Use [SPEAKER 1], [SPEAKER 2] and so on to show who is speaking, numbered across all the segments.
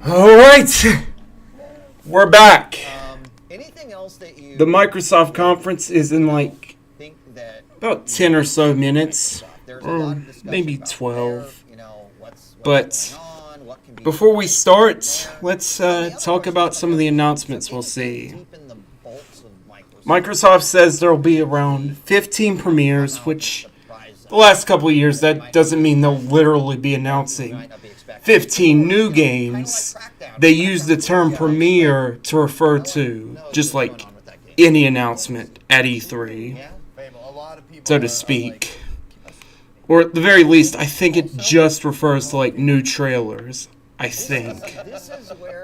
[SPEAKER 1] Alright, we're back.
[SPEAKER 2] Anything else that you
[SPEAKER 1] The Microsoft conference is in like
[SPEAKER 2] think that
[SPEAKER 1] about 10 or so minutes,
[SPEAKER 2] there's a lot
[SPEAKER 1] or
[SPEAKER 2] of discussion
[SPEAKER 1] maybe
[SPEAKER 2] about
[SPEAKER 1] 12.
[SPEAKER 2] there, what's
[SPEAKER 1] But
[SPEAKER 2] going on, what can be
[SPEAKER 1] before we
[SPEAKER 2] done
[SPEAKER 1] start,
[SPEAKER 2] there.
[SPEAKER 1] let's
[SPEAKER 2] The other
[SPEAKER 1] talk
[SPEAKER 2] question
[SPEAKER 1] about
[SPEAKER 2] is
[SPEAKER 1] some of the
[SPEAKER 2] about
[SPEAKER 1] announcements
[SPEAKER 2] something
[SPEAKER 1] we'll
[SPEAKER 2] to
[SPEAKER 1] see.
[SPEAKER 2] deep in the bolts of
[SPEAKER 1] Microsoft says there will be around 15 premieres, which the last couple of years, that doesn't mean they'll literally be announcing 15 new games. They use the term premiere to refer to just like any announcement at E3, so to speak. Or at the very least, I think it just refers to like new trailers, I think.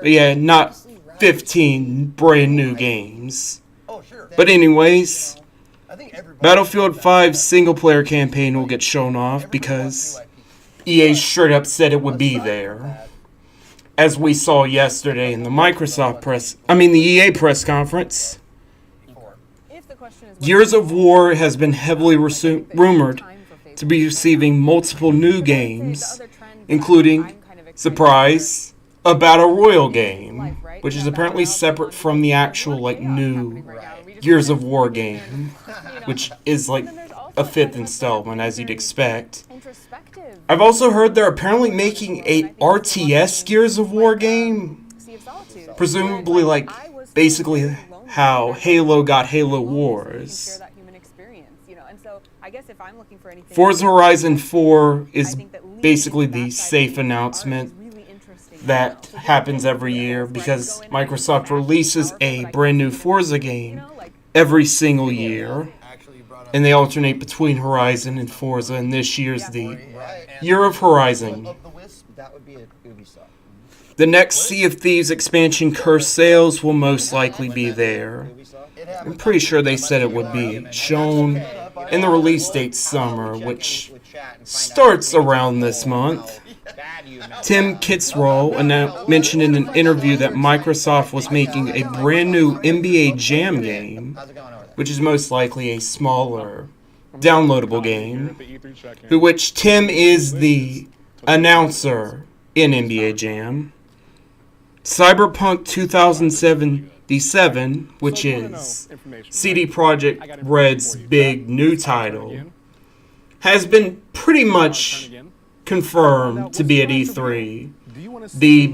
[SPEAKER 1] But yeah, not 15 brand new games. But anyways, Battlefield 5's single-player campaign will get shown off because EA straight up said it would be there. As we saw yesterday in the the EA press conference. Gears of War has been heavily rumored to be receiving multiple new games, including, surprise, a Battle Royale game, which is apparently separate from the actual new Gears of War game, which is like a 5th installment, as you'd expect. I've also heard they're apparently making a RTS Gears of War game, presumably basically how Halo got Halo Wars. Forza Horizon 4 is basically the safe announcement that happens every year because Microsoft releases a brand new Forza game every single year, and they alternate between Horizon and Forza, and this year's the Year of Horizon. The next Sea of Thieves expansion, Cursed Sails, will most likely be there. I'm pretty sure they said it would be shown in the release date summer, which starts around this month. Tim Kitzrow mentioned in an interview that Microsoft was making a brand new NBA Jam game, which is most likely a smaller, downloadable game, which Tim is the announcer in NBA Jam. Cyberpunk 2077, which is CD Projekt Red's big new title, has been pretty much confirmed to be at E3. The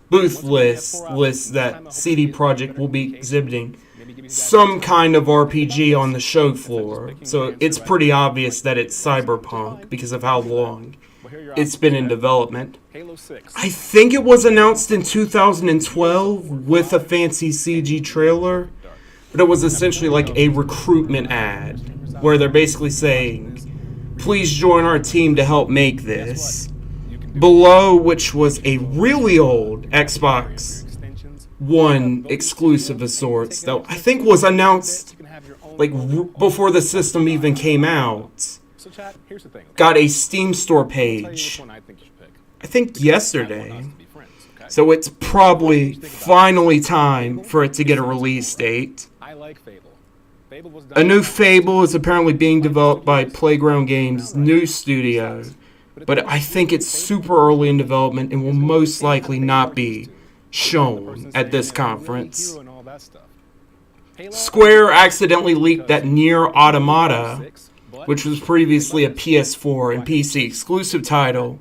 [SPEAKER 1] booth list that CD Projekt will be exhibiting some kind of RPG on the show floor, so it's pretty obvious that it's Cyberpunk because of how long it's been in development. I think it was announced in 2012 with a fancy CG trailer, but it was essentially like a recruitment ad where they're basically saying, please join our team to help make this. Below, which was a really old Xbox One exclusive of sorts, that I think was announced before the system even came out, got a Steam store page, I think yesterday. So it's probably finally time for it to get a release date. A new Fable is apparently being developed by Playground Games' new studio, but I think it's super early in development and will most likely not be shown at this conference. Square accidentally leaked that Nier Automata, which was previously a PS4 and PC exclusive title,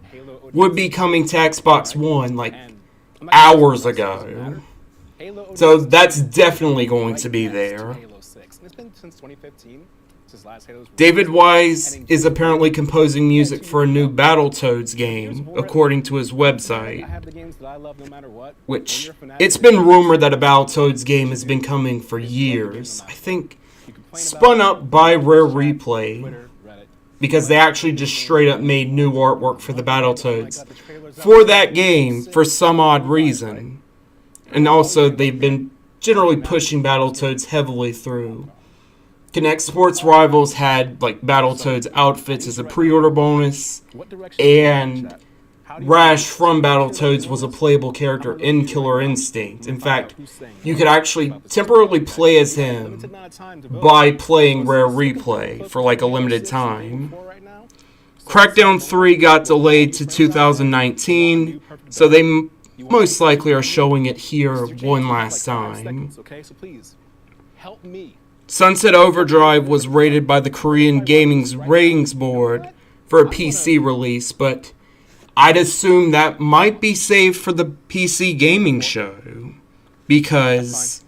[SPEAKER 1] would be coming to Xbox One hours ago. So that's definitely going to be there. David Wise is apparently composing music for a new Battletoads game, according to his website. Which, it's been rumored that a Battletoads game has been coming for years. I think spun up by Rare Replay, because they actually just straight up made new artwork for the Battletoads for that game for some odd reason. And also, they've been generally pushing Battletoads heavily through. Kinect Sports Rivals had Battletoads outfits as a pre-order bonus, and Rash from Battletoads was a playable character in Killer Instinct. In fact, you could actually temporarily play as him by playing Rare Replay for a limited time. Crackdown 3 got delayed to 2019, So they most likely are showing it here one last time. Sunset Overdrive was rated by the Korean Gaming's Ratings Board for a PC release, but I'd assume that might be saved for the PC gaming show, because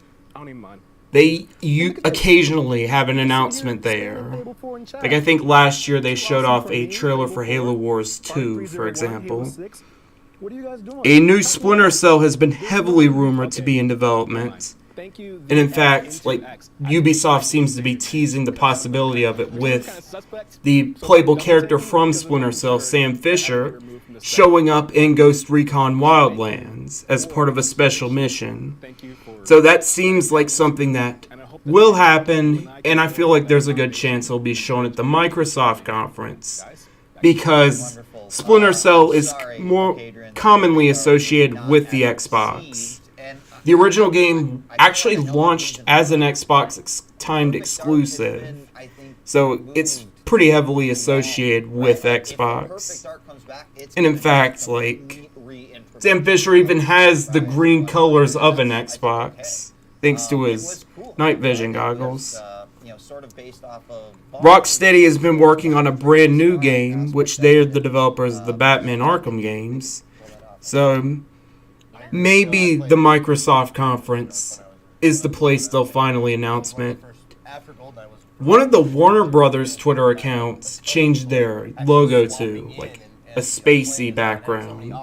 [SPEAKER 1] you occasionally have an announcement there. Like, I think last year they showed off a trailer for Halo Wars 2, for example. A new Splinter Cell has been heavily rumored to be in development. And in fact, like, Ubisoft seems to be teasing the possibility of it, with the playable character from Splinter Cell, Sam Fisher, showing up in Ghost Recon Wildlands as part of a special mission. So that seems like something that will happen, and I feel like there's a good chance it'll be shown at the Microsoft conference, because Splinter Cell is more commonly associated with the Xbox. The original game actually launched as an Xbox timed exclusive, so it's pretty heavily associated with Xbox. And in fact, like, Sam Fisher even has the green colors of an Xbox, thanks to his night vision goggles. Rocksteady has been working on a brand new game, which they're the developers of the Batman Arkham games. So maybe the Microsoft conference is the place they'll finally announce it. One of the Warner Brothers Twitter accounts changed their logo to, like, a spacey background,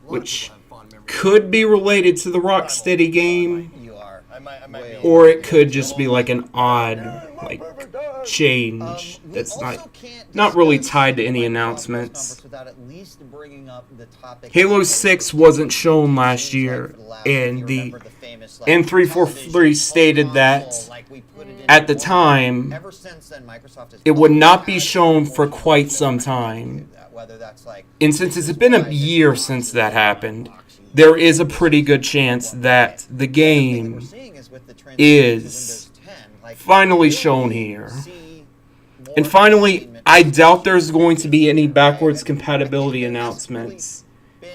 [SPEAKER 1] which could be related to the Rocksteady game, or it could just be like an odd, like, change that's not really tied to any announcements. Halo 6 wasn't shown last year, and the N343 stated that at the time it would not be shown for quite some time. And since it's been a year since that happened, there is a pretty good chance that the game is finally shown here. And finally, I doubt there's going to be any backwards compatibility announcements,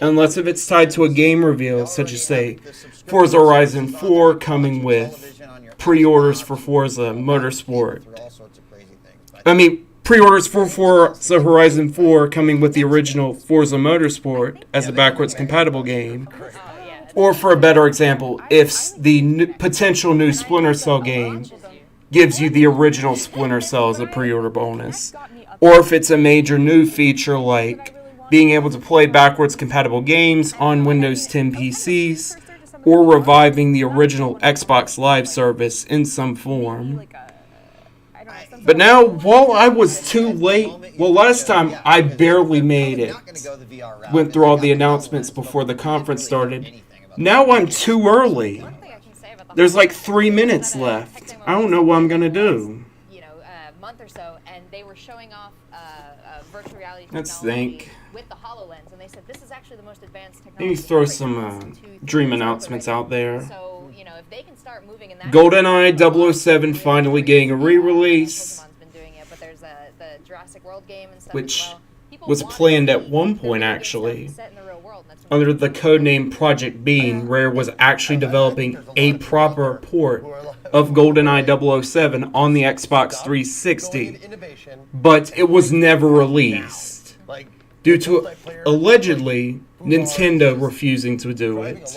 [SPEAKER 1] unless if it's tied to a game reveal, such as, say, Forza Horizon 4 coming with pre-orders for Forza Motorsport. Pre-orders for Forza Horizon 4 coming with the original Forza Motorsport as a backwards compatible game. Or, for a better example, if the potential new Splinter Cell game gives you the original Splinter Cell as a pre-order bonus. Or if it's a major new feature like being able to play backwards compatible games on Windows 10 PCs, or reviving the original Xbox Live service in some form. But now, while I was too late, last time I barely made it, went through all the announcements before the conference started. Now I'm too early. There's like 3 minutes left. I don't know what I'm gonna do.
[SPEAKER 3] Month or so, and they were showing off virtual reality
[SPEAKER 1] Let's
[SPEAKER 3] technology
[SPEAKER 1] think.
[SPEAKER 3] with the HoloLens, and they said this is actually the most advanced technology.
[SPEAKER 1] Maybe throw some dream announcements out there.
[SPEAKER 3] So, if they can start moving in that
[SPEAKER 1] GoldenEye 007 finally getting a re-release,
[SPEAKER 3] Pokemon's been doing it, but there's the Jurassic World game and stuff
[SPEAKER 1] which
[SPEAKER 3] as well. People
[SPEAKER 1] was
[SPEAKER 3] want to
[SPEAKER 1] planned
[SPEAKER 3] see
[SPEAKER 1] at one point,
[SPEAKER 3] the movie
[SPEAKER 1] actually.
[SPEAKER 3] set in the real world, and that's
[SPEAKER 1] Under the codename Project Bean, Rare was actually developing a proper port of GoldenEye 007 on the Xbox 360, but it was never released due to, allegedly, Nintendo refusing to do it.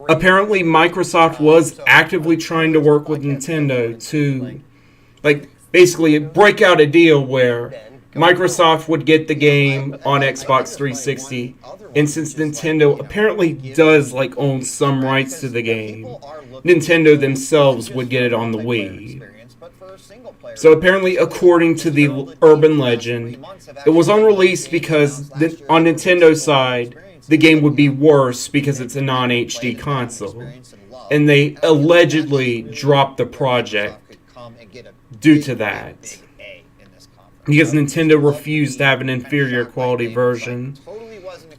[SPEAKER 1] Apparently, Microsoft was actively trying to work with Nintendo to, basically break out a deal where Microsoft would get the game on Xbox 360, and since Nintendo apparently does own some rights to the game, Nintendo themselves would get it on the Wii. So apparently, according to the urban legend, it was unreleased because on Nintendo's side, the game would be worse because it's a non-HD console, and they allegedly dropped the project due to that, because Nintendo refused to have an inferior quality version.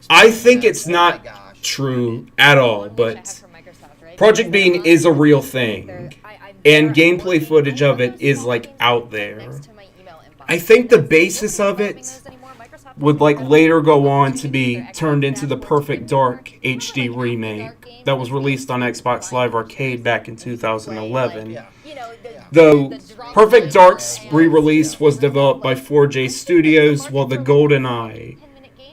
[SPEAKER 1] I think it's not true at all, but Project Bean is a real thing, and gameplay footage of it is out there. I think the basis of it would like later go on to be turned into the Perfect Dark HD remake that was released on Xbox Live Arcade back in 2011.
[SPEAKER 2] Yeah.
[SPEAKER 1] Though Perfect Dark's re-release was developed by 4J Studios, while the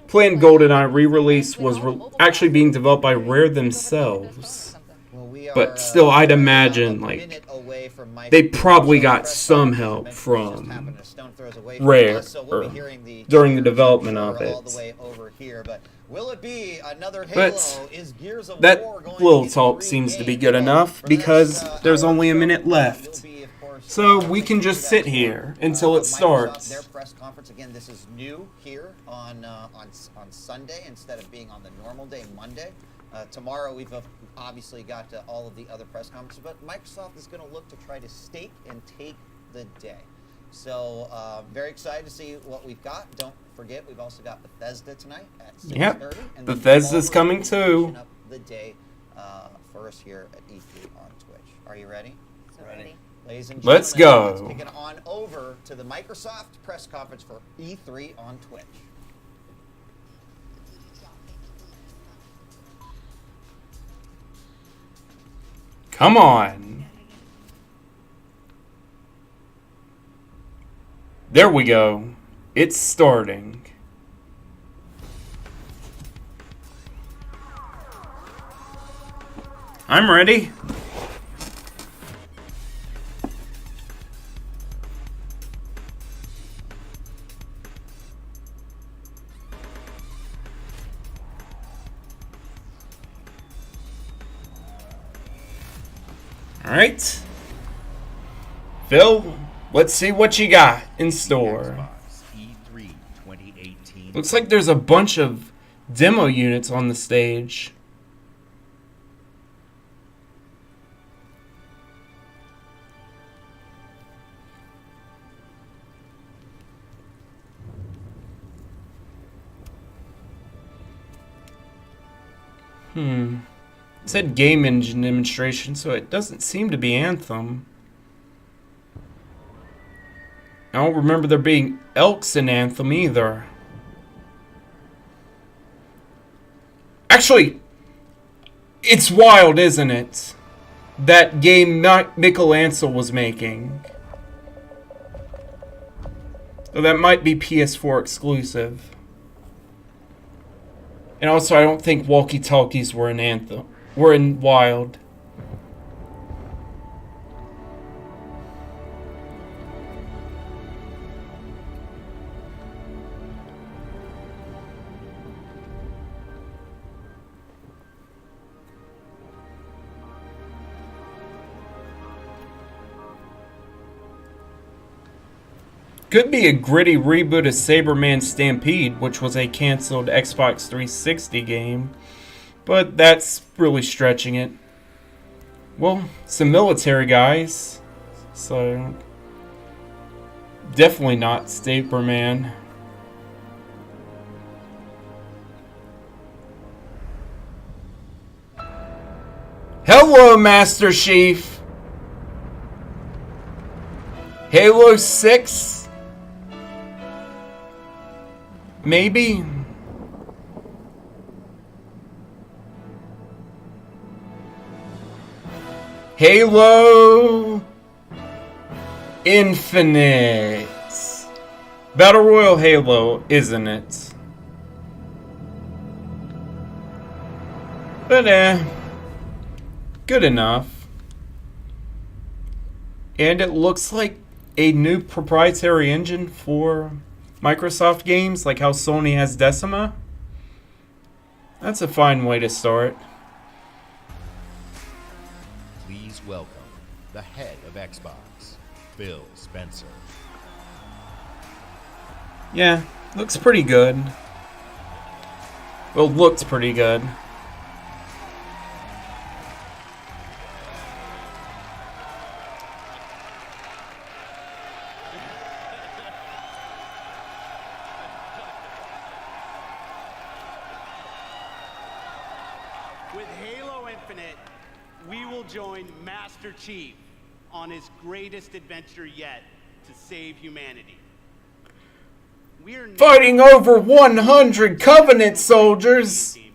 [SPEAKER 1] planned GoldenEye re-release was actually being developed by Rare themselves.
[SPEAKER 2] Well, we are,
[SPEAKER 1] But still, I'd imagine,
[SPEAKER 2] a
[SPEAKER 1] like,
[SPEAKER 2] minute away from
[SPEAKER 1] they probably
[SPEAKER 2] Microsoft's
[SPEAKER 1] got
[SPEAKER 2] press
[SPEAKER 1] some
[SPEAKER 2] conference.
[SPEAKER 1] help
[SPEAKER 2] Just
[SPEAKER 1] from
[SPEAKER 2] happened a stone throws away from
[SPEAKER 1] Rare
[SPEAKER 2] us, so we'll be hearing
[SPEAKER 1] during the development of
[SPEAKER 2] all
[SPEAKER 1] it.
[SPEAKER 2] the way over here. But will it be another Halo?
[SPEAKER 1] But
[SPEAKER 2] Is Gears of
[SPEAKER 1] that
[SPEAKER 2] War going
[SPEAKER 1] little
[SPEAKER 2] to get
[SPEAKER 1] talk
[SPEAKER 2] 3
[SPEAKER 1] seems to be
[SPEAKER 2] games?
[SPEAKER 1] good
[SPEAKER 2] Well,
[SPEAKER 1] enough
[SPEAKER 2] for the
[SPEAKER 1] because
[SPEAKER 2] next,
[SPEAKER 1] there's
[SPEAKER 2] hour
[SPEAKER 1] only a
[SPEAKER 2] or so,
[SPEAKER 1] minute left.
[SPEAKER 2] we'll be, of course,
[SPEAKER 1] So we
[SPEAKER 2] taking
[SPEAKER 1] can
[SPEAKER 2] you
[SPEAKER 1] just
[SPEAKER 2] that
[SPEAKER 1] sit
[SPEAKER 2] tour
[SPEAKER 1] here until it
[SPEAKER 2] of Microsoft,
[SPEAKER 1] starts.
[SPEAKER 2] Their press conference again. This is new here on Sunday instead of being on the normal day, Monday. Tomorrow we've obviously got all of the other press conferences, but Microsoft is going to look to try to stake and take the day. So very excited to see what we've got. Don't forget, we've also got Bethesda tonight at 6:30.
[SPEAKER 1] Yep,
[SPEAKER 2] And
[SPEAKER 1] Bethesda's coming too.
[SPEAKER 2] Up the day for us here at E3 on Twitch. Are you ready?
[SPEAKER 3] So ready.
[SPEAKER 2] Ladies and gentlemen,
[SPEAKER 1] Let's go.
[SPEAKER 2] Let's kick it on over to the Microsoft press conference for E3 on Twitch.
[SPEAKER 1] Come on. There we go. It's starting. I'm ready. Alright. Phil, let's see what you got in store.
[SPEAKER 4] Xbox E3 2018.
[SPEAKER 1] Looks like there's a bunch of demo units on the stage. It said game engine demonstration, so it doesn't seem to be Anthem. I don't remember there being elks in Anthem either. Actually, it's wild, isn't it? That game Mikkel Ansel was making. So that might be PS4 exclusive. And also, I don't think walkie-talkies were in Anthem. Were in Wild. Could be a gritty reboot of Saberman Stampede, which was a canceled Xbox 360 game. But that's really stretching it. Well, some military guys. So, definitely not Saberman. Hello, Master Chief. Halo 6? Maybe? Halo Infinite. Battle Royale Halo, isn't it? But good enough. And it looks like a new proprietary engine for Microsoft games, like how Sony has Decima. That's a fine way to start.
[SPEAKER 4] Please welcome the head of Xbox, Phil Spencer.
[SPEAKER 1] Yeah, looks pretty good. Well, looks pretty good.
[SPEAKER 5] With Halo Infinite, we will join Master Chief on his greatest adventure yet to save humanity. We're now
[SPEAKER 1] Fighting over 100 Covenant soldiers.
[SPEAKER 5] gaming.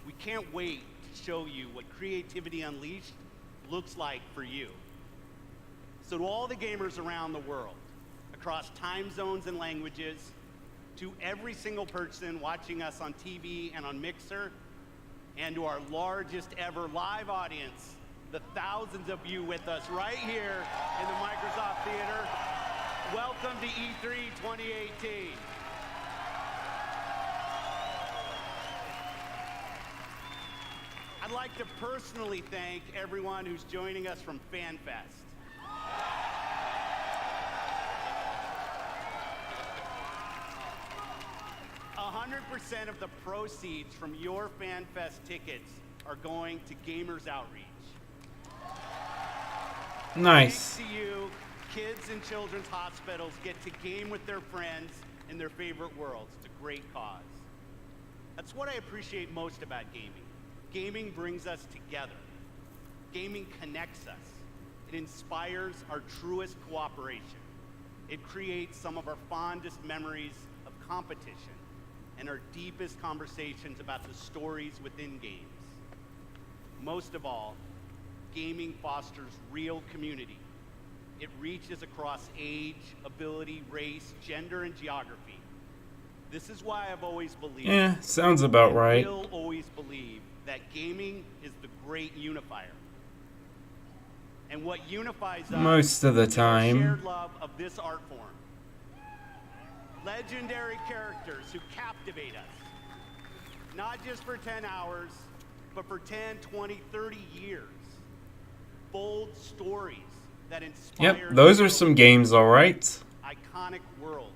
[SPEAKER 5] We can't wait to show you what Creativity Unleashed looks like for you. So to all the gamers around the world, across time zones and languages, to every single person watching us on TV and on Mixer, and to our largest ever live audience, the thousands of you with us right here in the Microsoft Theater, welcome to E3 2018. I'd like to personally thank everyone who's joining us from FanFest. "100% of the proceeds from your FanFest tickets are going to Gamers Outreach.
[SPEAKER 1] Nice.
[SPEAKER 5] Thanks to you, kids in children's hospitals get to game with their friends in their favorite worlds. It's a great cause. That's what I appreciate most about gaming. Gaming brings us together. Gaming connects us. It inspires our truest cooperation. It creates some of our fondest memories of competition and our deepest conversations about the stories within games. Most of all, gaming fosters real community. It reaches across age, ability, race, gender, and geography. This is why I've always believed.
[SPEAKER 1] Yeah, sounds about
[SPEAKER 5] and
[SPEAKER 1] right.
[SPEAKER 5] will always believe that gaming is the great unifier. And what unifies us
[SPEAKER 1] Most of the
[SPEAKER 5] is our
[SPEAKER 1] time.
[SPEAKER 5] shared love of this art form. Legendary characters who captivate us. Not just for 10 hours, but for 10, 20, 30 years. Bold stories that inspire.
[SPEAKER 1] Yep, those are some games, alright.
[SPEAKER 5] Iconic worlds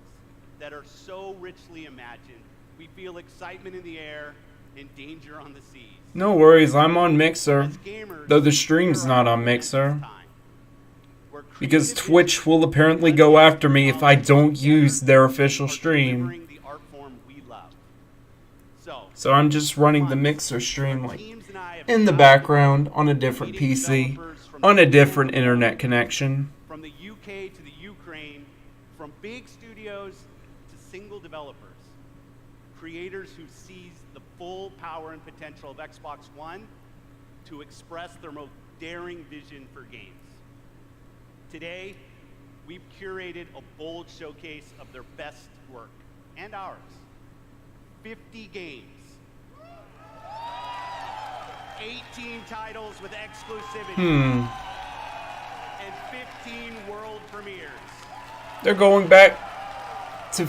[SPEAKER 5] that are so richly imagined, we feel excitement in the air and danger on the seas.
[SPEAKER 1] No worries, I'm on Mixer.
[SPEAKER 5] As gamers,
[SPEAKER 1] Though the stream's
[SPEAKER 5] we're
[SPEAKER 1] not on
[SPEAKER 5] at
[SPEAKER 1] Mixer.
[SPEAKER 5] this time, where
[SPEAKER 1] Because
[SPEAKER 5] creative
[SPEAKER 1] Twitch
[SPEAKER 5] vision
[SPEAKER 1] will apparently
[SPEAKER 5] lets
[SPEAKER 1] go
[SPEAKER 5] us
[SPEAKER 1] after me if I
[SPEAKER 5] come
[SPEAKER 1] don't
[SPEAKER 5] together
[SPEAKER 1] use their official
[SPEAKER 5] for
[SPEAKER 1] stream.
[SPEAKER 5] delivering the art form we love.
[SPEAKER 1] So I'm just running the Mixer stream like in the background on a different PC, on a different internet connection.
[SPEAKER 5] From the UK to the Ukraine, from big studios to single developers, creators who seize the full power and potential of Xbox One to express their most daring vision for games. Today, we've curated a bold showcase of their best work, and ours. 50 games. 18 titles with exclusivity. And 15 world premieres.
[SPEAKER 1] They're going back to...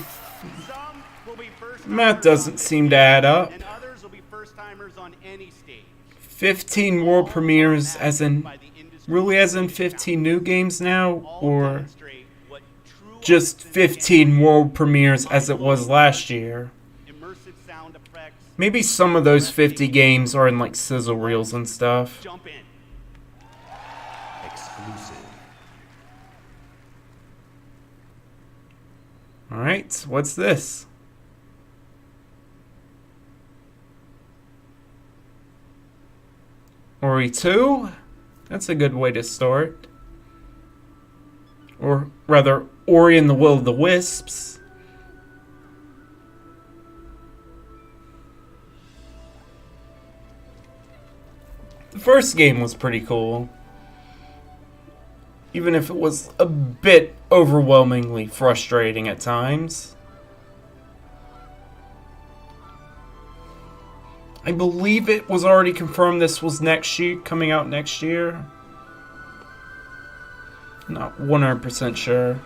[SPEAKER 5] Some will be first
[SPEAKER 1] Math doesn't seem to add up.
[SPEAKER 5] and others will be first timers on any stage.
[SPEAKER 1] 15 world premieres as in...
[SPEAKER 5] By the industry's
[SPEAKER 1] Really as in
[SPEAKER 5] greatest
[SPEAKER 1] 15 new games now?
[SPEAKER 5] All
[SPEAKER 1] Or
[SPEAKER 5] demonstrate what true
[SPEAKER 1] just
[SPEAKER 5] artists and
[SPEAKER 1] 15 world premieres as it was last year?
[SPEAKER 5] immersive sound effects.
[SPEAKER 1] Maybe some of those 50 games are in like sizzle reels and stuff.
[SPEAKER 5] Jump in.
[SPEAKER 4] Exclusive.
[SPEAKER 1] Alright, what's this? Ori 2? That's a good way to start. Or rather, Ori and the Will of the Wisps. The first game was pretty cool. Even if it was a bit overwhelmingly frustrating at times. I believe it was already confirmed this was next year, coming out next year. Not 100% sure.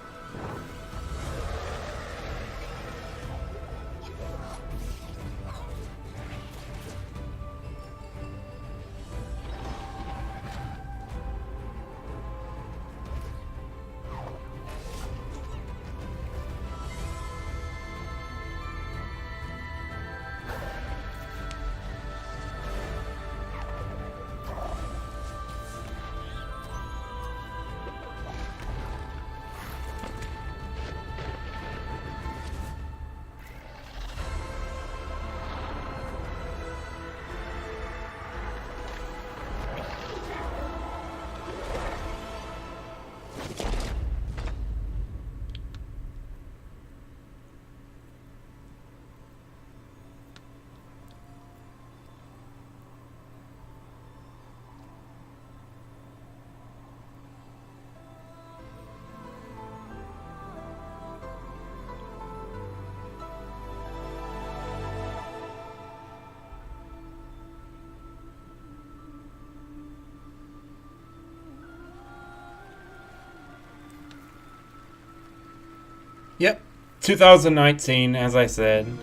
[SPEAKER 1] Yep. 2019, as I said.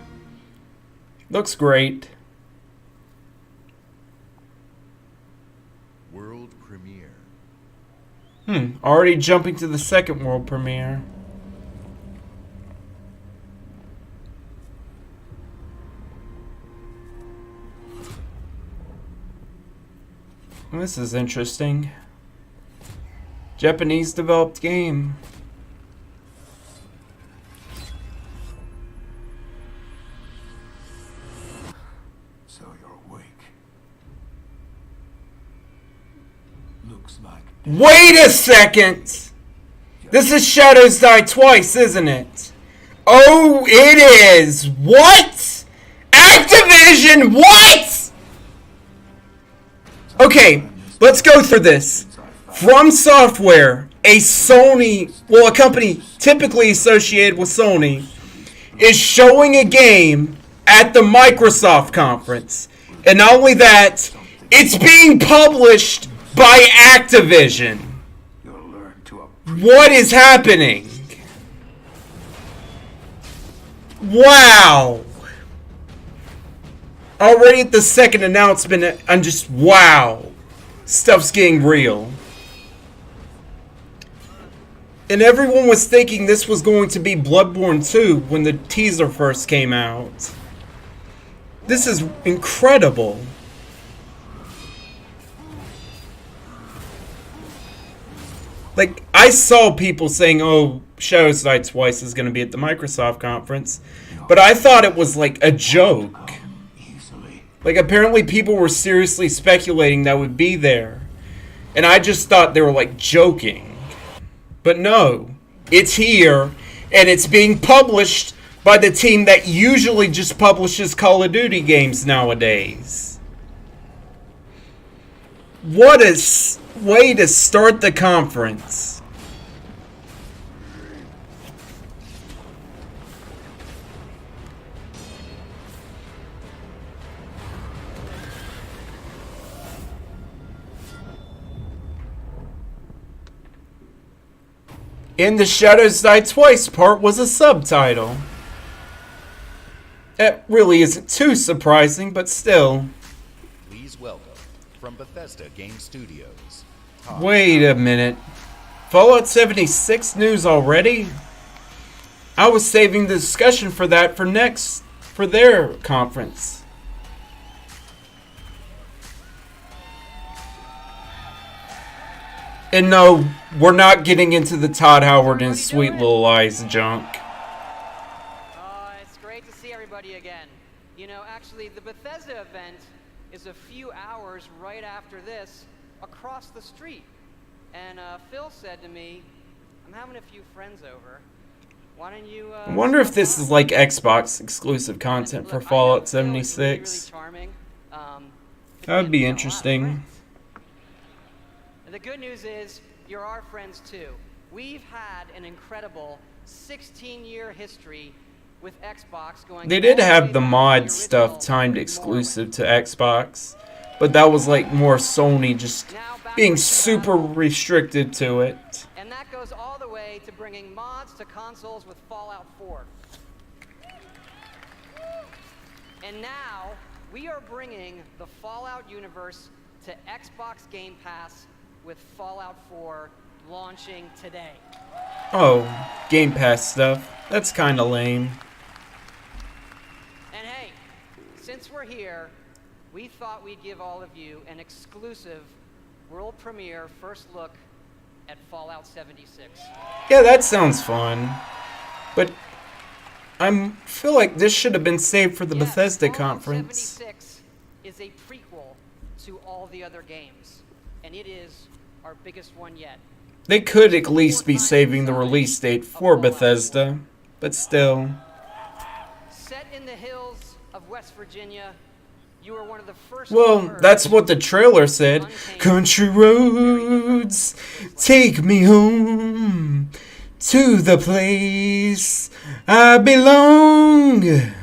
[SPEAKER 1] Looks great.
[SPEAKER 4] World premiere.
[SPEAKER 1] Already jumping to the second world premiere. This is interesting. Japanese developed game.
[SPEAKER 6] So you're awake. Looks like
[SPEAKER 1] Wait a second! This is Shadows Die Twice, isn't it? Oh, it is! What? Activision, what? Okay, let's go through this. From Software, a Sony, well, a company typically associated with Sony, is showing a game at the Microsoft conference. And not only that, it's being published by Activision.
[SPEAKER 6] you'll learn to
[SPEAKER 1] What is happening? Wow. Already at the second announcement, I'm just, wow. Stuff's getting real. And everyone was thinking this was going to be Bloodborne 2 when the teaser first came out. This is incredible. Like, I saw people saying, oh, Shadows Die Twice is going to be at the Microsoft conference. But I thought it was like a joke.
[SPEAKER 6] easily.
[SPEAKER 1] Like, apparently people were seriously speculating that would be there. And I just thought they were, like, joking. But no, it's here, and it's being published by the team that usually just publishes Call of Duty games nowadays. What a way to start the conference. And the Shadows Die Twice part was a subtitle. That really isn't too surprising, but still.
[SPEAKER 4] Please welcome from Bethesda Game Studios. Todd.
[SPEAKER 1] Wait a minute. Fallout 76 news already? I was saving the discussion for that for their conference. And no, we're not getting into the Todd Howard and Sweet Little Lies junk.
[SPEAKER 7] It's great to see everybody again. You know, actually, the Bethesda event is a few hours right after this, across the street. And Phil said to me, I'm having a few friends over. Why don't you,
[SPEAKER 1] I wonder if this is like Xbox exclusive content for Fallout 76. That would be interesting.
[SPEAKER 7] And the good news is, you're our friends too. We've had an incredible 16-year history with Xbox going.
[SPEAKER 1] They did have the mod stuff timed exclusive to Xbox, but that was like more Sony just being super restricted to it.
[SPEAKER 7] And that goes all the way to bringing mods to consoles with Fallout 4. And now, we are bringing the Fallout universe to Xbox Game Pass with Fallout 4 launching today.
[SPEAKER 1] Oh, Game Pass stuff. That's kinda lame.
[SPEAKER 7] And hey, since we're here, we thought we'd give all of you an exclusive world premiere first look at Fallout 76.
[SPEAKER 1] Yeah, that sounds fun. But I feel like this should have been saved for the
[SPEAKER 7] Yes,
[SPEAKER 1] Bethesda
[SPEAKER 7] Fallout
[SPEAKER 1] conference.
[SPEAKER 7] 76 is a prequel to all the other games, and it is our biggest one yet.
[SPEAKER 1] They could at least be saving the release date for Bethesda, but still.
[SPEAKER 7] Set in the hills of West Virginia, you are one of the first.
[SPEAKER 1] Well, that's what the trailer said. Country roads, take me home to the place I belong.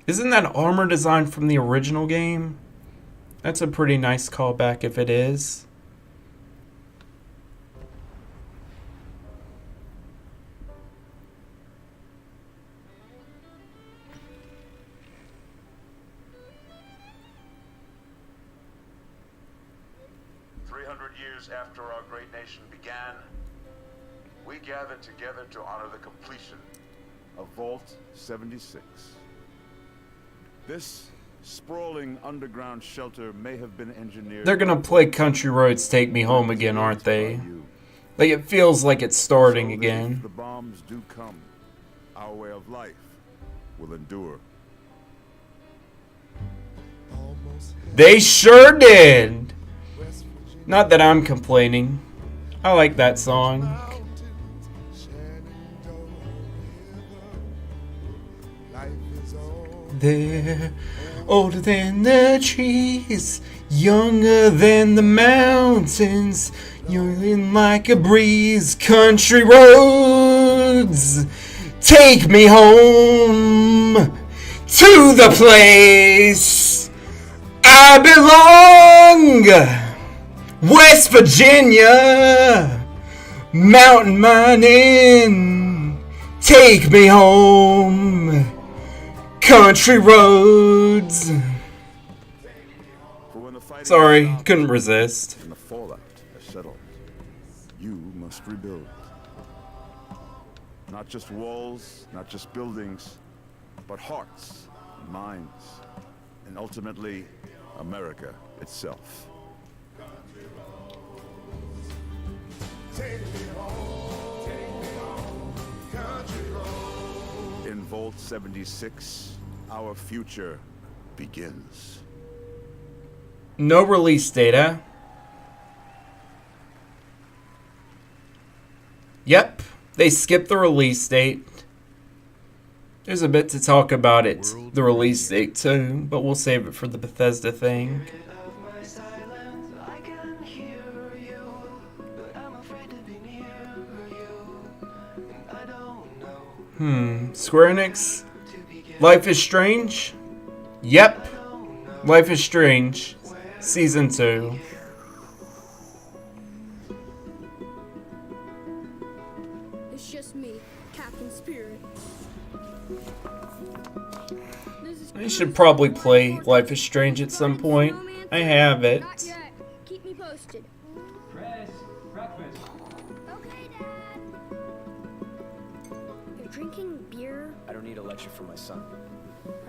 [SPEAKER 1] Isn't that armor design from the original game? That's a pretty nice callback if it is.
[SPEAKER 8] Years after our great nation began, we gathered together to honor the completion of Vault 76. This sprawling underground shelter may have been engineered.
[SPEAKER 1] They're gonna play Country Roads Take Me Home again, aren't they? Like, it feels like it's starting again.
[SPEAKER 8] If the bombs do come, our way of life will endure.
[SPEAKER 1] They sure did! Not that I'm complaining. I like that song. They're older than the trees, younger than the mountains, younger like a breeze. Country roads, take me home to the place I belong. West Virginia, mountain mining, take me home, country roads. Sorry, couldn't resist.
[SPEAKER 8] And the fallout has settled. You must rebuild. Not just walls, not just buildings, but hearts, and minds, and ultimately, America itself. In Vault 76, our future begins.
[SPEAKER 1] No release data. Yep, they skipped the release date. There's a bit to talk about it, the release date too, but we'll save it for the Bethesda thing. Square Enix? Life is Strange? Yep. Life is Strange. Season 2.
[SPEAKER 9] It's just me, Captain Spirit.
[SPEAKER 1] I should probably play Life is Strange at some point. I have it.
[SPEAKER 9] Not yet. Keep me posted.
[SPEAKER 10] Chris, breakfast.
[SPEAKER 9] Okay, Dad. You're drinking beer?
[SPEAKER 10] I don't need a lecture from my son.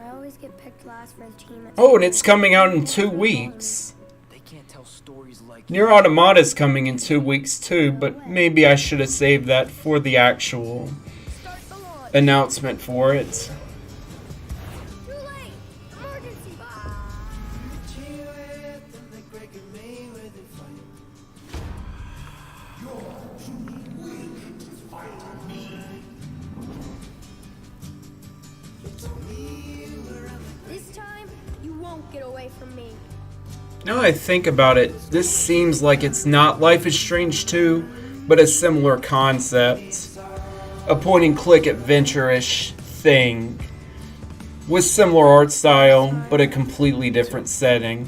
[SPEAKER 9] I always get picked last for the team.
[SPEAKER 1] Oh, and it's coming out in 2 weeks.
[SPEAKER 10] They can't tell stories like
[SPEAKER 1] Nier Automata's coming in 2 weeks too, but maybe I should have saved that for the actual announcement for it.
[SPEAKER 9] Too late. Emergency. This time, you won't get away from me.
[SPEAKER 1] Now I think about it, this seems like it's not Life is Strange 2, but a similar concept. A point-and-click adventure-ish thing. With similar art style, but a completely different setting.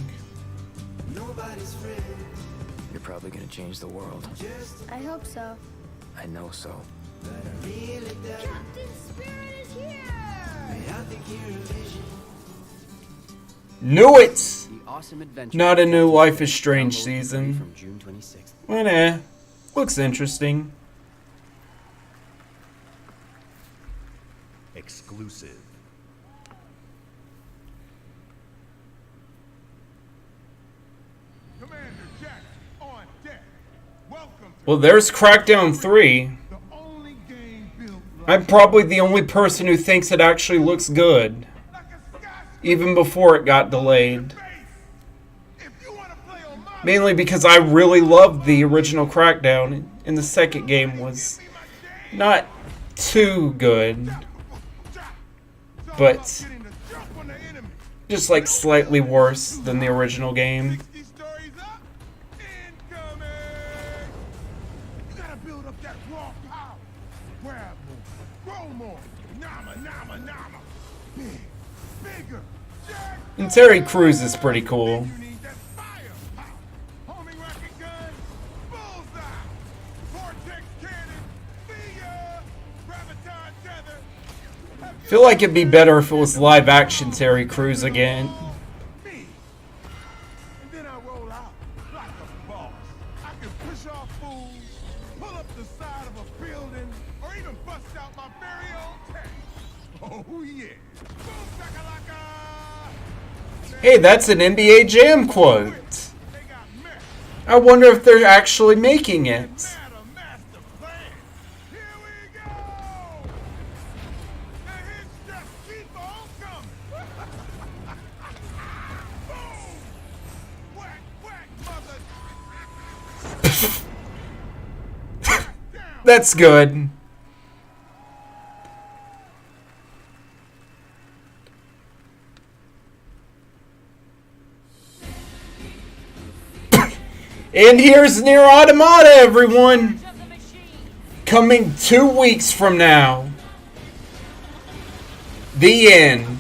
[SPEAKER 10] You're probably gonna change the world.
[SPEAKER 9] I hope so.
[SPEAKER 10] I know so.
[SPEAKER 9] Captain Spirit is here!
[SPEAKER 1] Knew it!
[SPEAKER 10] The awesome adventure.
[SPEAKER 1] Not a new Life is Strange season.
[SPEAKER 10] From June 26th.
[SPEAKER 1] Well, eh. Looks interesting.
[SPEAKER 4] Exclusive.
[SPEAKER 6] Commander Jack on deck. Welcome to
[SPEAKER 1] Well, there's Crackdown 3.
[SPEAKER 6] the only game built
[SPEAKER 1] I'm probably the only person who thinks it actually looks good.
[SPEAKER 6] like a skyscraper
[SPEAKER 1] Even before it got delayed.
[SPEAKER 6] base. If you want to play on my
[SPEAKER 1] Mainly because I really loved the original Crackdown, and the second game was not too good, but
[SPEAKER 6] getting the jump on the enemy.
[SPEAKER 1] just like slightly worse than the original game.
[SPEAKER 6] 60 stories up. Incoming. You gotta build up that raw power. Grab more. Grow more. Nama, nama, nama. Big. Bigger. bigger. Jack,
[SPEAKER 1] And Terry Crews is pretty cool.
[SPEAKER 6] you need that firepower. Homing rocket gun, bullseye. Vortex cannon, see ya. Graviton tether.
[SPEAKER 1] Feel like it'd be better if it was live action Terry Crews again.
[SPEAKER 6] Me. And then I roll out like a boss. I can push off fools, pull up the side of a building, or even bust out my very own tank. Oh yeah. Boom shakalaka.
[SPEAKER 1] Hey, that's an NBA Jam quote.
[SPEAKER 6] They got messed.
[SPEAKER 1] I wonder if they're actually making it.
[SPEAKER 6] Mad a master plan. Here we go. The hits just keep on coming. Boom. Whack, whack, mother.
[SPEAKER 1] That's good. And here's Near Automata, everyone! Coming 2 weeks from now. The end.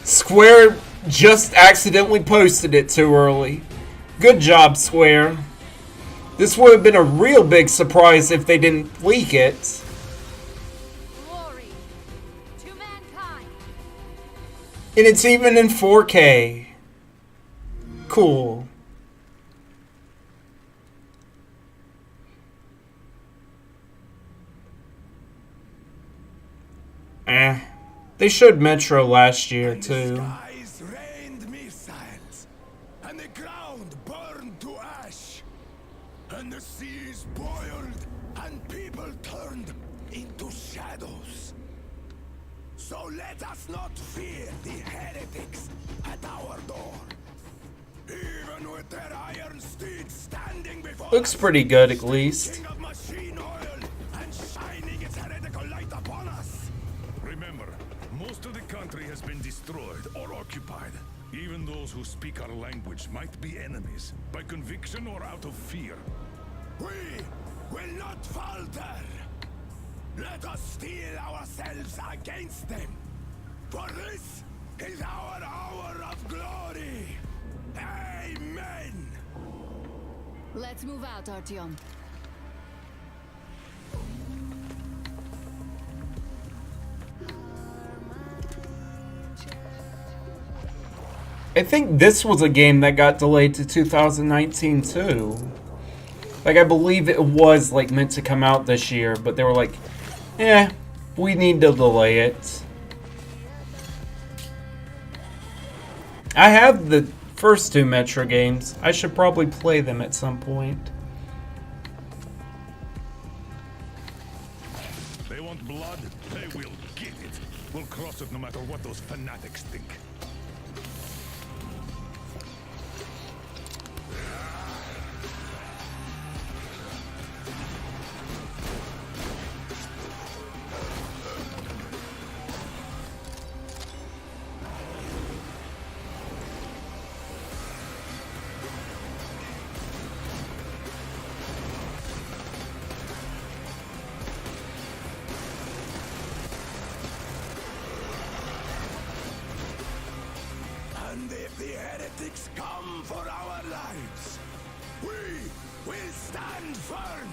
[SPEAKER 1] Square just accidentally posted it too early. Good job, Square. This would have been a real big surprise if they didn't leak it.
[SPEAKER 3] Glory to mankind.
[SPEAKER 1] And it's even in 4K. Cool. They showed Metro last year too.
[SPEAKER 6] Skies rained missiles, and the ground burned to ash, and the seas boiled, and people turned into shadows. So let us not fear the heretics at our door. Even with their iron steeds standing before
[SPEAKER 1] Looks pretty good at least.
[SPEAKER 6] king of machine oil and shining its heretical light upon us.
[SPEAKER 11] Remember, most of the country has been destroyed or occupied. Even those who speak our language might be enemies, by conviction or out of fear.
[SPEAKER 6] We will not falter. Let us steel ourselves against them. For this is our hour of glory. Amen.
[SPEAKER 9] Let's move out, Artyom.
[SPEAKER 1] I think this was a game that got delayed to 2019 too. Like, I believe it was like meant to come out this year, but they were like, we need to delay it. I have the first 2 Metro games. I should probably play them at some point.
[SPEAKER 11] They want blood, they will get it. We'll cross it no matter what those fanatics think.
[SPEAKER 6] And if the heretics come for our lives, we will stand firm.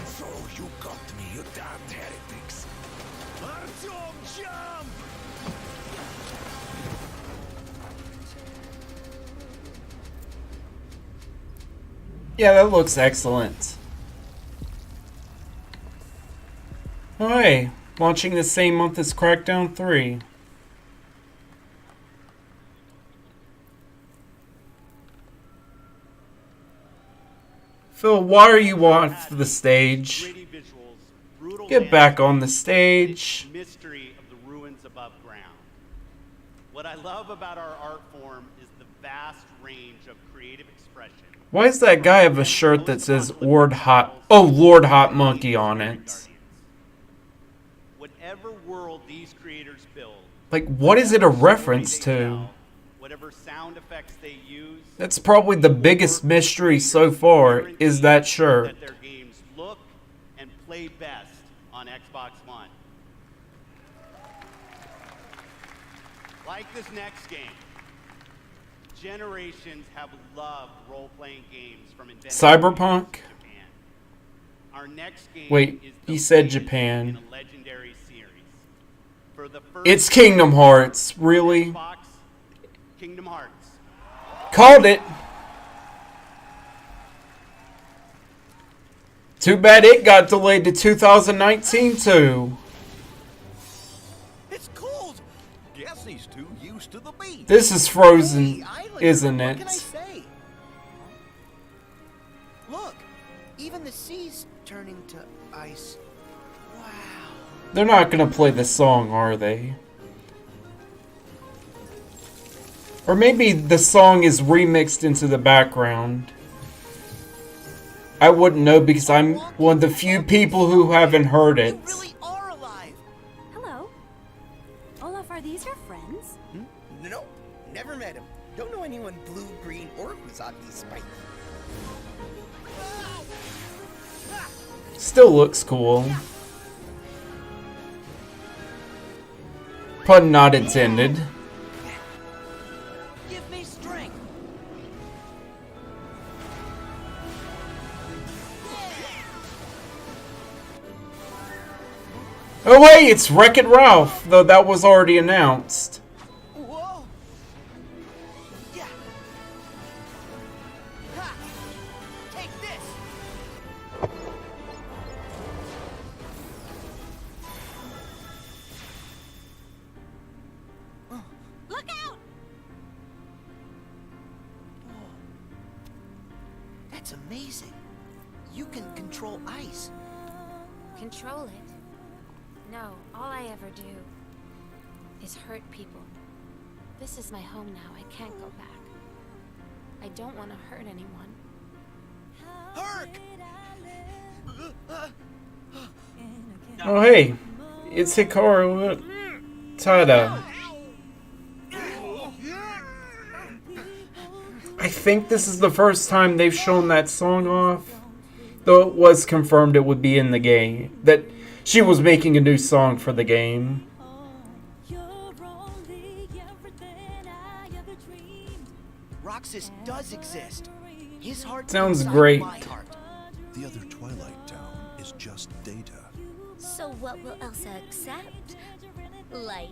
[SPEAKER 6] So you got me, you damned heretics. Artyom, jump!
[SPEAKER 1] Yeah, that looks excellent. Alright, launching the same month as Crackdown 3. Phil, why are you off the stage?
[SPEAKER 5] Gritty visuals, brutal
[SPEAKER 1] Get back on the
[SPEAKER 5] landscapes,
[SPEAKER 1] stage.
[SPEAKER 5] and mystery of the ruins above ground. What I love about our art form is the vast range of creative expression.
[SPEAKER 1] Why does that guy have a shirt that says Lord Hot Monkey on it?
[SPEAKER 5] Whatever world these creators build,
[SPEAKER 1] Like, what is it a reference to?
[SPEAKER 5] whatever sound effects they use,
[SPEAKER 1] That's probably the biggest mystery so far, is that shirt.
[SPEAKER 5] that their games look and play best on Xbox One. Like this next game, generations have loved role-playing games from invented
[SPEAKER 1] Cyberpunk?
[SPEAKER 5] Japan. Our next game
[SPEAKER 1] Wait,
[SPEAKER 5] is
[SPEAKER 1] he
[SPEAKER 5] the
[SPEAKER 1] said
[SPEAKER 5] latest
[SPEAKER 1] Japan.
[SPEAKER 5] in a legendary series. For the first
[SPEAKER 1] It's Kingdom Hearts, really?
[SPEAKER 5] Xbox, Kingdom Hearts.
[SPEAKER 1] Called it. Too bad it got delayed to 2019 too.
[SPEAKER 12] It's cold. Guess he's too used to the beach.
[SPEAKER 1] This is Frozen,
[SPEAKER 12] Hey, Islander,
[SPEAKER 1] isn't
[SPEAKER 12] what can I
[SPEAKER 1] it?
[SPEAKER 12] say? Look, even the sea's turning to ice. Wow.
[SPEAKER 1] They're not gonna play the song, are they? Or maybe the song is remixed into the background. I wouldn't know because I'm one of the few people who haven't heard it.
[SPEAKER 12] You really are alive.
[SPEAKER 9] Hello. Olaf, are these your friends?
[SPEAKER 12] Nope, never met him. Don't know anyone blue, green, or Kuzaki Spike.
[SPEAKER 1] Still looks cool. Pun not intended.
[SPEAKER 12] Give me strength.
[SPEAKER 1] Oh hey, it's Wreck-It Ralph, though that was already announced.
[SPEAKER 12] Whoa. Yeah. Ha. Take this.
[SPEAKER 9] Look out!
[SPEAKER 12] That's amazing. You can control ice.
[SPEAKER 13] Control it? No, all I ever do is hurt people. This is my home now. I can't go back. I don't want to hurt anyone.
[SPEAKER 12] Herc!
[SPEAKER 1] Oh hey, it's Hikaru Tada. I think this is the first time they've shown that song off. Though it was confirmed it would be in the game. That she was making a new song for the game.
[SPEAKER 12] Roxas does exist. His heart
[SPEAKER 1] Sounds
[SPEAKER 12] inside
[SPEAKER 1] great.
[SPEAKER 12] my heart.
[SPEAKER 14] The other Twilight Town is just data.
[SPEAKER 9] So what will Elsa accept? Light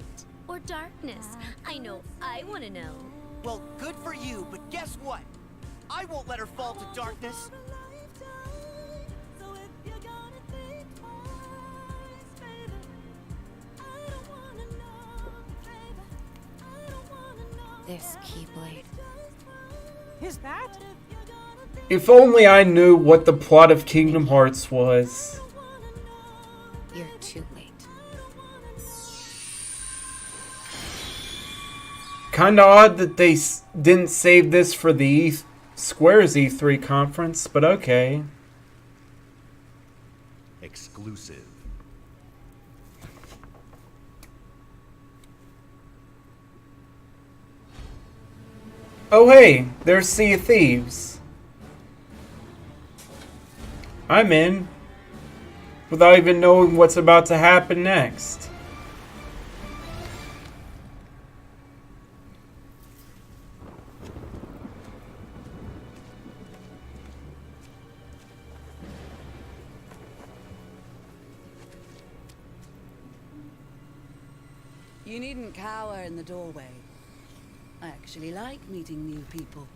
[SPEAKER 9] or darkness? I know I want to know.
[SPEAKER 12] Well, good for you, but guess what? I won't let her fall to darkness.
[SPEAKER 13] This Keyblade.
[SPEAKER 7] Is that?
[SPEAKER 1] If only I knew what the plot of Kingdom Hearts was.
[SPEAKER 13] You're too late.
[SPEAKER 1] Kinda odd that they didn't save this for the Square's E3 conference, but okay.
[SPEAKER 4] Exclusive.
[SPEAKER 1] Oh hey, there's Sea of Thieves. I'm in. Without even knowing what's about to happen next.
[SPEAKER 15] You needn't cower in the doorway. I actually like meeting new people.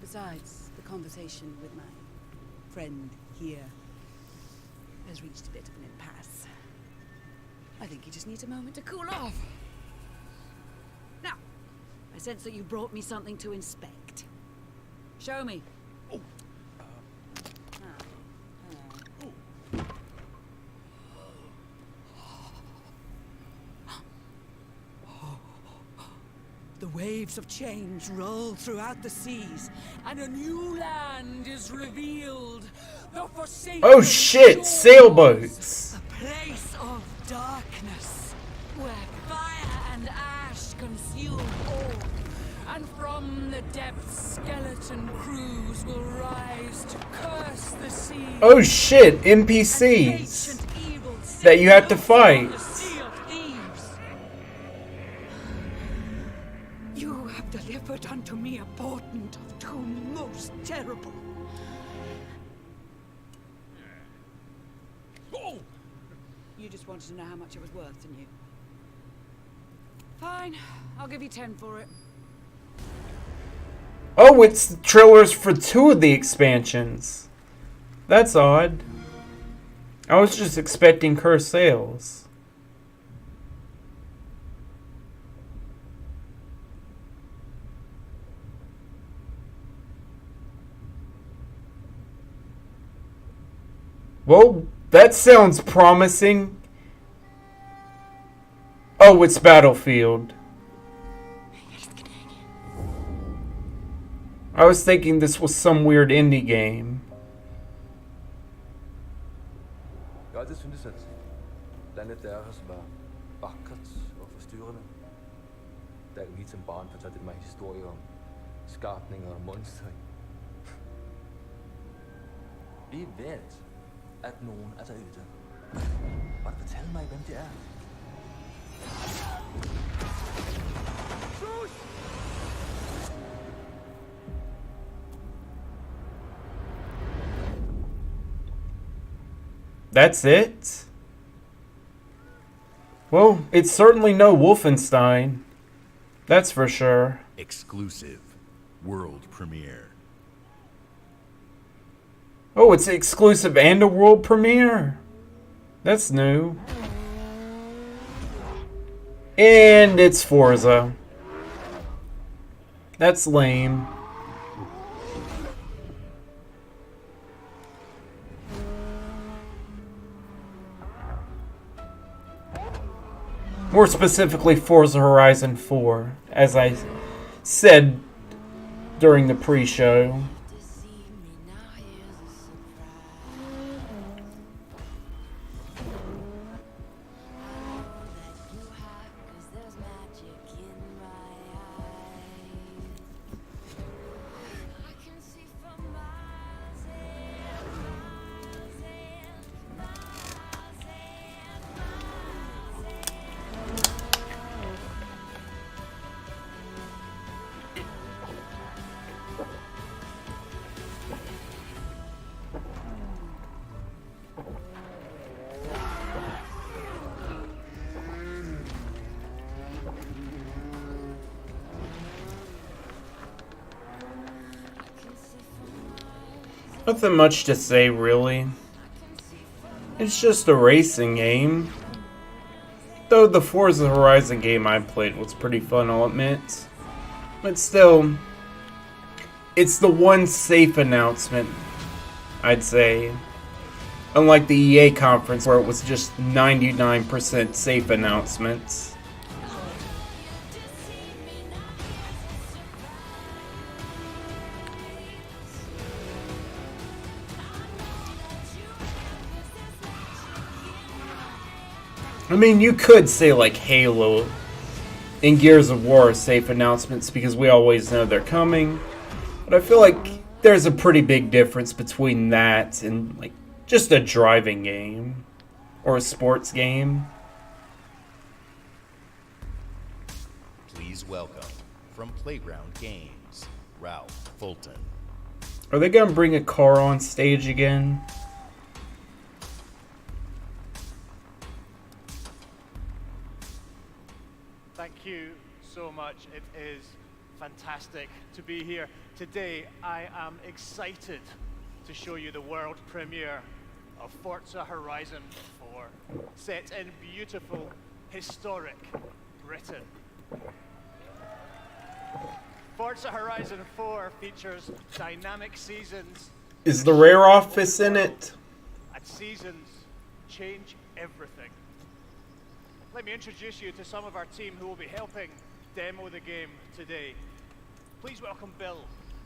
[SPEAKER 15] Besides, the conversation with my friend here has reached a bit of an impasse. I think he just needs a moment to cool off. Now, I sense that you brought me something to inspect. Show me. The waves of change roll throughout the seas, and a new land is revealed. The forsaken
[SPEAKER 1] Oh shit, sailboats.
[SPEAKER 15] a place of darkness, where fire and ash consume all, and from the depths skeleton crews will rise to curse the sea.
[SPEAKER 1] Oh shit, NPCs that you have to fight.
[SPEAKER 15] offered unto me a portent of doom most terrible. Oh! You just wanted to know how much it was worth, didn't you? Fine, I'll give you 10 for it.
[SPEAKER 1] Oh, it's trailers for 2 of the expansions. That's odd. I was just expecting cursed sales. Well, that sounds promising. Oh, it's Battlefield. I was thinking this was some weird indie game.
[SPEAKER 16] Jeg har altid syntes, at landet deres var vakkert og forstyrrende. Da jeg lige som barn fortalte mig historier om skabninger og monstre. Vi ved, at nogen er derude. Og fortæl mig, hvem det er.
[SPEAKER 1] That's it? Well, it's certainly no Wolfenstein. That's for sure.
[SPEAKER 4] Exclusive. World premiere.
[SPEAKER 1] Oh, it's exclusive and a world premiere? That's new. And it's Forza. That's lame. More specifically, Forza Horizon 4, as I said during the pre-show. Nothing much to say, really. It's just a racing game. Though the Forza Horizon game I played was pretty fun, I'll admit. But still, it's the one safe announcement, I'd say. Unlike the EA conference where it was just 99% safe announcements. I mean, you could say like Halo and Gears of War are safe announcements because we always know they're coming. But I feel like there's a pretty big difference between that and like just a driving game or a sports game.
[SPEAKER 4] Please welcome, from Playground Games, Ralph Fulton.
[SPEAKER 1] Are they gonna bring a car on stage again?
[SPEAKER 17] Thank you so much. It is fantastic to be here. Today, I am excited to show you the world premiere of Forza Horizon 4, set in beautiful, historic Britain. Forza Horizon 4 features dynamic seasons.
[SPEAKER 1] Is the Rare office in it?
[SPEAKER 17] And seasons change everything. Let me introduce you to some of our team who will be helping demo the game today. Please welcome Bill,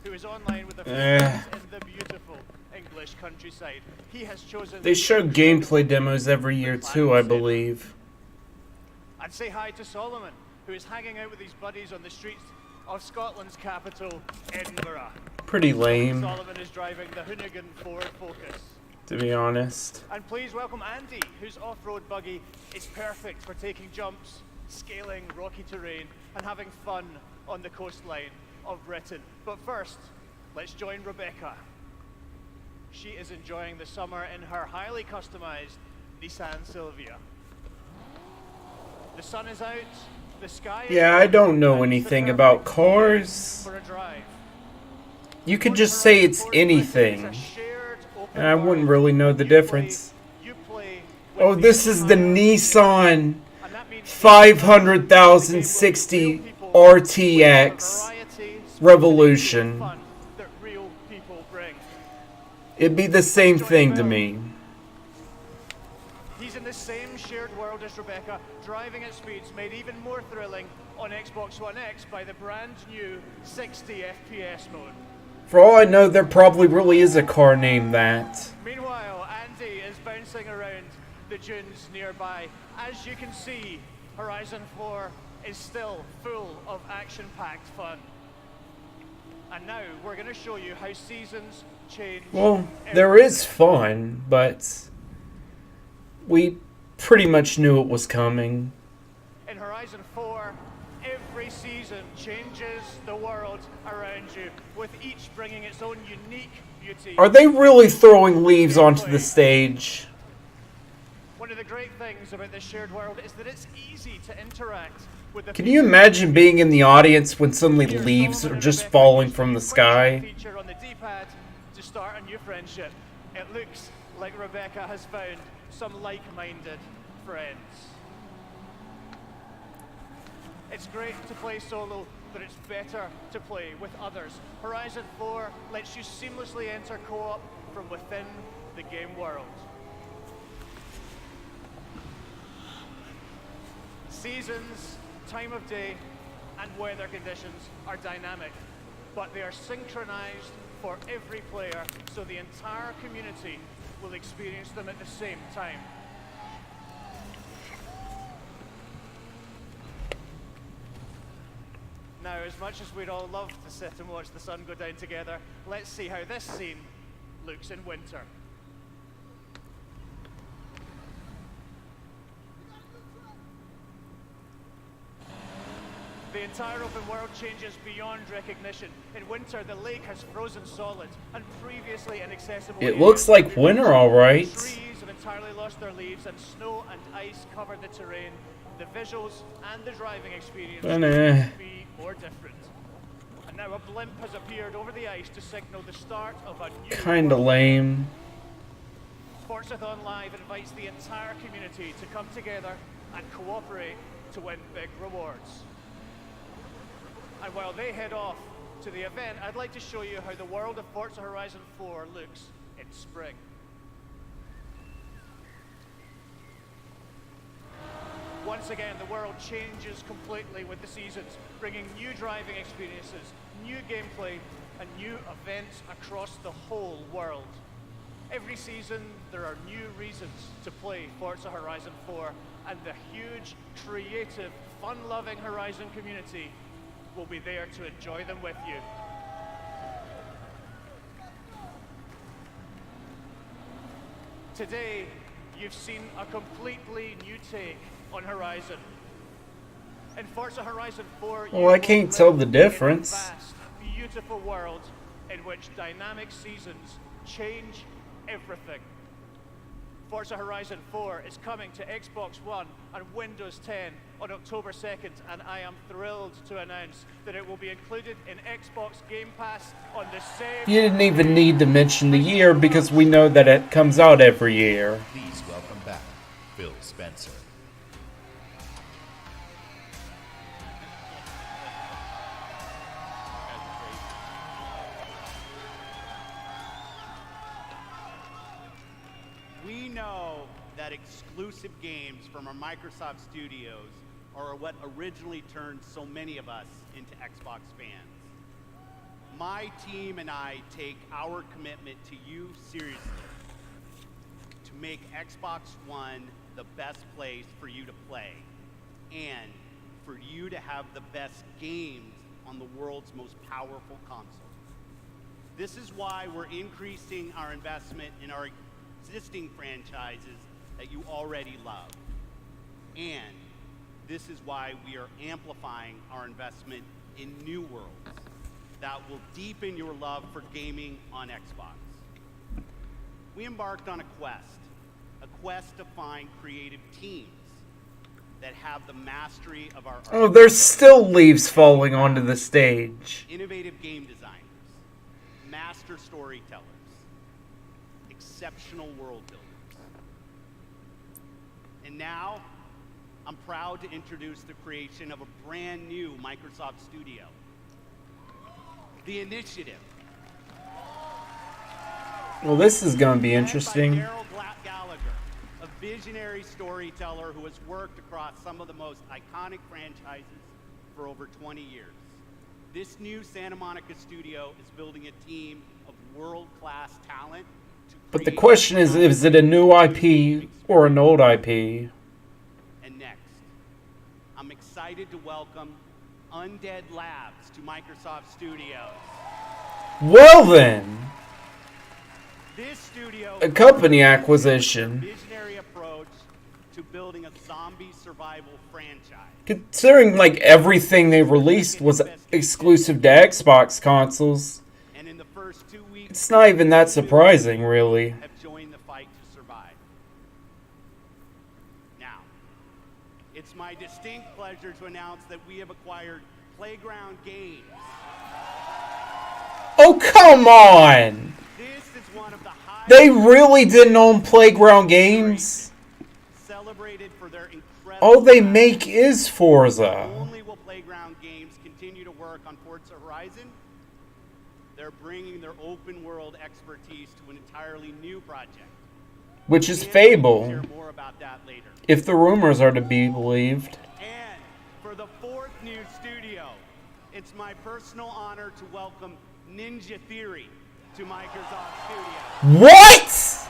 [SPEAKER 17] who is online with a friend in the beautiful English countryside. He has chosen...
[SPEAKER 1] They show gameplay demos every year too, I believe.
[SPEAKER 17] And say hi to Solomon, who is hanging out with his buddies on the streets of Scotland's capital, Edinburgh.
[SPEAKER 1] Pretty lame,
[SPEAKER 17] Solomon is driving the Hoonigan Ford Focus.
[SPEAKER 1] to be honest.
[SPEAKER 17] And please welcome Andy, whose off-road buggy is perfect for taking jumps, scaling rocky terrain, and having fun on the coastline. of Britain. But first, let's join Rebecca. She is enjoying the summer in her highly customized Nissan Silvia. The sun is out, the sky is
[SPEAKER 1] Yeah, I don't know anything about cars.
[SPEAKER 17] for a drive.
[SPEAKER 1] You could just say it's anything, and I wouldn't really know the difference. Oh, this is the Nissan 500,060 RTX Revolution. It'd be the same thing to me.
[SPEAKER 17] He's in the same shared world as Rebecca, driving at speeds made even more thrilling on Xbox One X by the brand new 60 FPS mode.
[SPEAKER 1] For all I know, there probably really is a car named that.
[SPEAKER 17] Meanwhile, Andy is bouncing around the dunes nearby. As you can see, Horizon 4 is still full of action-packed fun. And now we're going to show you how seasons change.
[SPEAKER 1] Well, there is fun, but we pretty much knew it was coming.
[SPEAKER 17] In Horizon 4, every season changes the world around you, with each bringing its own unique beauty.
[SPEAKER 1] Are they really throwing leaves onto the stage?
[SPEAKER 17] One of the great things about this shared world is that it's easy to interact with the
[SPEAKER 1] Can you imagine being in the audience when suddenly leaves are just falling from the sky?
[SPEAKER 17] feature on the D-pad to start a new friendship. It looks like Rebecca has found some like-minded friends. It's great to play solo, but it's better to play with others. Horizon 4 lets you seamlessly enter co-op from within the game world. Seasons, time of day, and weather conditions are dynamic, but they are synchronized for every player, so the entire community will experience them at the same time. Now, as much as we'd all love to sit and watch the sun go down together, let's see how this scene looks in winter. The entire open world changes beyond recognition. In winter, the lake has frozen solid and previously inaccessible.
[SPEAKER 1] It looks like winter, alright.
[SPEAKER 17] Trees have entirely lost their leaves, and snow and ice cover the terrain. The visuals and the driving experience couldn't be more different. And now a blimp has appeared over the ice to signal the start of a new
[SPEAKER 1] Kinda lame.
[SPEAKER 17] Forzathon Live invites the entire community to come together and cooperate to win big rewards. And while they head off to the event, I'd like to show you how the world of Forza Horizon 4 looks in spring. Once again, the world changes completely with the seasons, bringing new driving experiences, new gameplay, and new events across the whole world. Every season, there are new reasons to play Forza Horizon 4, and the huge, creative, fun-loving Horizon community will be there to enjoy them with you. Today, you've seen a completely new take on Horizon. In Forza Horizon 4,
[SPEAKER 1] Well, I can't tell the difference.
[SPEAKER 17] in a vast, beautiful world in which dynamic seasons change everything. Forza Horizon 4 is coming to Xbox One and Windows 10 on October 2nd, and I am thrilled to announce that it will be included in Xbox Game Pass on the same...
[SPEAKER 1] You didn't even need to mention the year because we know that it comes out every year.
[SPEAKER 4] Please welcome back Phil Spencer.
[SPEAKER 5] We know that exclusive games from our Microsoft studios are what originally turned so many of us into Xbox fans. My team and I take our commitment to you seriously, to make Xbox One the best place for you to play, and for you to have the best games on the world's most powerful console. This is why we're increasing our investment in our existing franchises that you already love. And this is why we are amplifying our investment in new worlds. that will deepen your love for gaming on Xbox. We embarked on a quest to find creative teams that have the mastery of our art.
[SPEAKER 1] Oh, there's still leaves falling onto the stage.
[SPEAKER 5] Innovative game designers, master storytellers, exceptional world builders. And now, I'm proud to introduce the creation of a brand new Microsoft studio. The Initiative.
[SPEAKER 1] Well, this is going to be interesting.
[SPEAKER 5] Gallagher, a visionary storyteller who has worked across some of the most iconic franchises for over 20 years. This new Santa Monica studio is building a team of world-class talent.
[SPEAKER 1] But the question is it a new IP or an old IP?
[SPEAKER 5] And next, I'm excited to welcome Undead Labs to Microsoft Studios.
[SPEAKER 1] Well then,
[SPEAKER 5] This studio
[SPEAKER 1] a company acquisition.
[SPEAKER 5] visionary approach to building a zombie survival franchise.
[SPEAKER 1] Considering like everything they released was exclusive to Xbox consoles,
[SPEAKER 5] And in the first 2 weeks,
[SPEAKER 1] it's not even that surprising, really.
[SPEAKER 5] have joined the fight to survive. Now, it's my distinct pleasure to announce that we have acquired Playground Games.
[SPEAKER 1] Oh, come on!
[SPEAKER 5] This is one of the highest
[SPEAKER 1] They really didn't own Playground Games?
[SPEAKER 5] celebrated for their incredible.
[SPEAKER 1] All they make is Forza.
[SPEAKER 5] Not only will Playground Games continue to work on Forza Horizon, they're bringing their open world expertise to an entirely new project.
[SPEAKER 1] Which is
[SPEAKER 5] And
[SPEAKER 1] Fable,
[SPEAKER 5] we'll share more about that later.
[SPEAKER 1] if the rumors are to be believed.
[SPEAKER 5] And for the fourth new studio, it's my personal honor to welcome Ninja Theory to Microsoft Studios.
[SPEAKER 1] What?!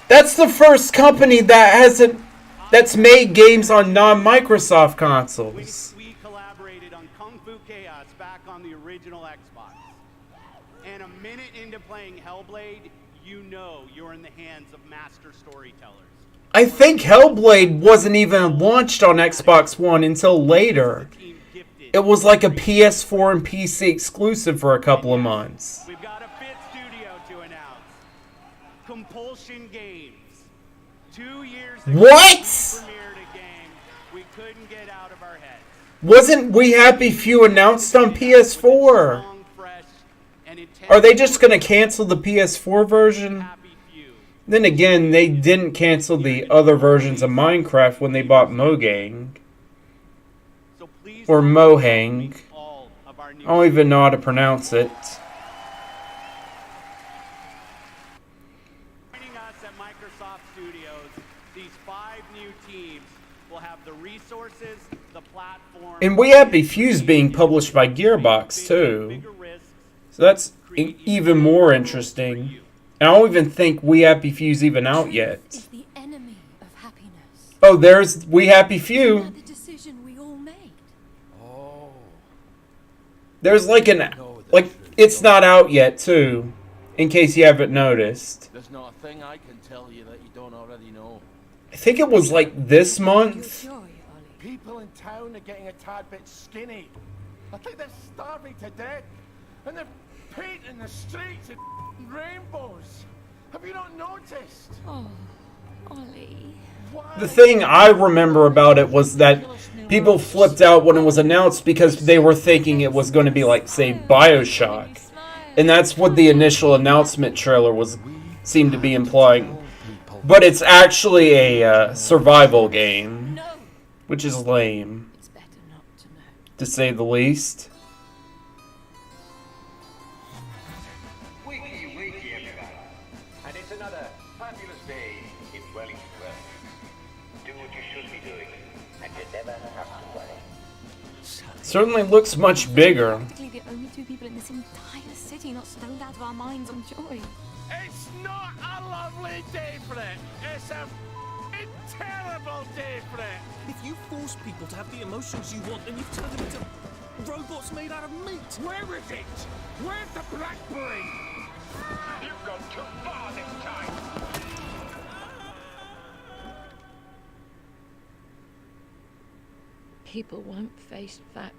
[SPEAKER 1] That's the first company that's made games on non-Microsoft consoles.
[SPEAKER 5] We collaborated on Kung Fu Chaos back on the original Xbox. And a minute into playing Hellblade, you know you're in the hands of master storytellers.
[SPEAKER 1] I think Hellblade wasn't even launched on Xbox One until later. It was like a PS4 and PC exclusive for a couple of months.
[SPEAKER 5] We've got a fifth studio to announce. Compulsion Games. 2 years ago,
[SPEAKER 1] What?
[SPEAKER 5] we premiered a game we couldn't get out of our heads.
[SPEAKER 1] Wasn't We Happy Few announced on PS4? Are they just going to cancel the PS4 version? Then again, they didn't cancel the other versions of Minecraft when they bought Mojang. Or Mohang. I don't even know how to pronounce it.
[SPEAKER 5] Joining us at Microsoft Studios, these 5 new teams will have the resources, the platform,
[SPEAKER 1] And We Happy Few's being published by Gearbox too. So that's even more interesting. And I don't even think We Happy Few's even out yet.
[SPEAKER 9] The enemy of happiness.
[SPEAKER 1] Oh, there's We Happy Few.
[SPEAKER 9] The decision we all made.
[SPEAKER 1] There's like it's not out yet too, in case you haven't noticed.
[SPEAKER 18] There's not a thing I can tell you that you don't already know.
[SPEAKER 1] I think it was like this month.
[SPEAKER 18] People in town are getting a tad bit skinny. I think they're starving to death. And they're painting the streets in rainbows. Have you not noticed?
[SPEAKER 9] Oh, Ollie.
[SPEAKER 1] The thing I remember about it was that people flipped out when it was announced because they were thinking it was going to be like, say, BioShock. And that's what the initial announcement trailer seemed to be implying. But it's actually a survival game, which is lame, to say the least.
[SPEAKER 19] Wakey, wakey, everybody. And it's another fabulous day in Wellington. Do what you should be doing, and you never have to worry.
[SPEAKER 1] Certainly looks much bigger.
[SPEAKER 9] Practically the only 2 people in this entire city not stoned out of our minds on joy.
[SPEAKER 18] It's not a lovely day for it. It's a terrible day for it.
[SPEAKER 20] If you force people to have the emotions you want, then you've turned them into robots made out of meat.
[SPEAKER 18] Where is it? Where's the blackberry?
[SPEAKER 19] You've gone too far this time.
[SPEAKER 21] People won't face facts.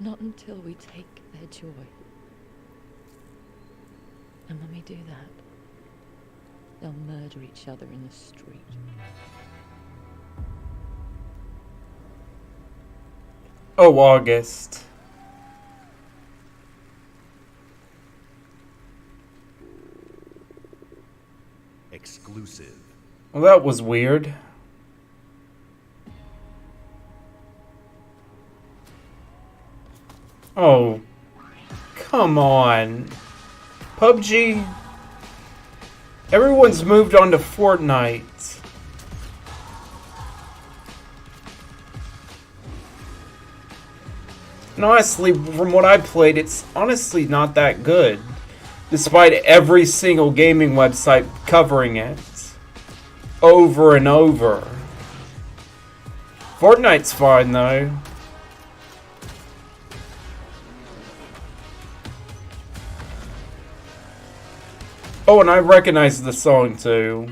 [SPEAKER 21] Not until we take their joy. And when we do that, they'll murder each other in the street.
[SPEAKER 1] Oh, August.
[SPEAKER 4] Exclusive.
[SPEAKER 1] Well, that was weird. Oh, come on. PUBG? Everyone's moved on to Fortnite. And honestly, from what I played, it's honestly not that good. Despite every single gaming website covering it. Over and over. Fortnite's fine though. Oh, and I recognize the song too.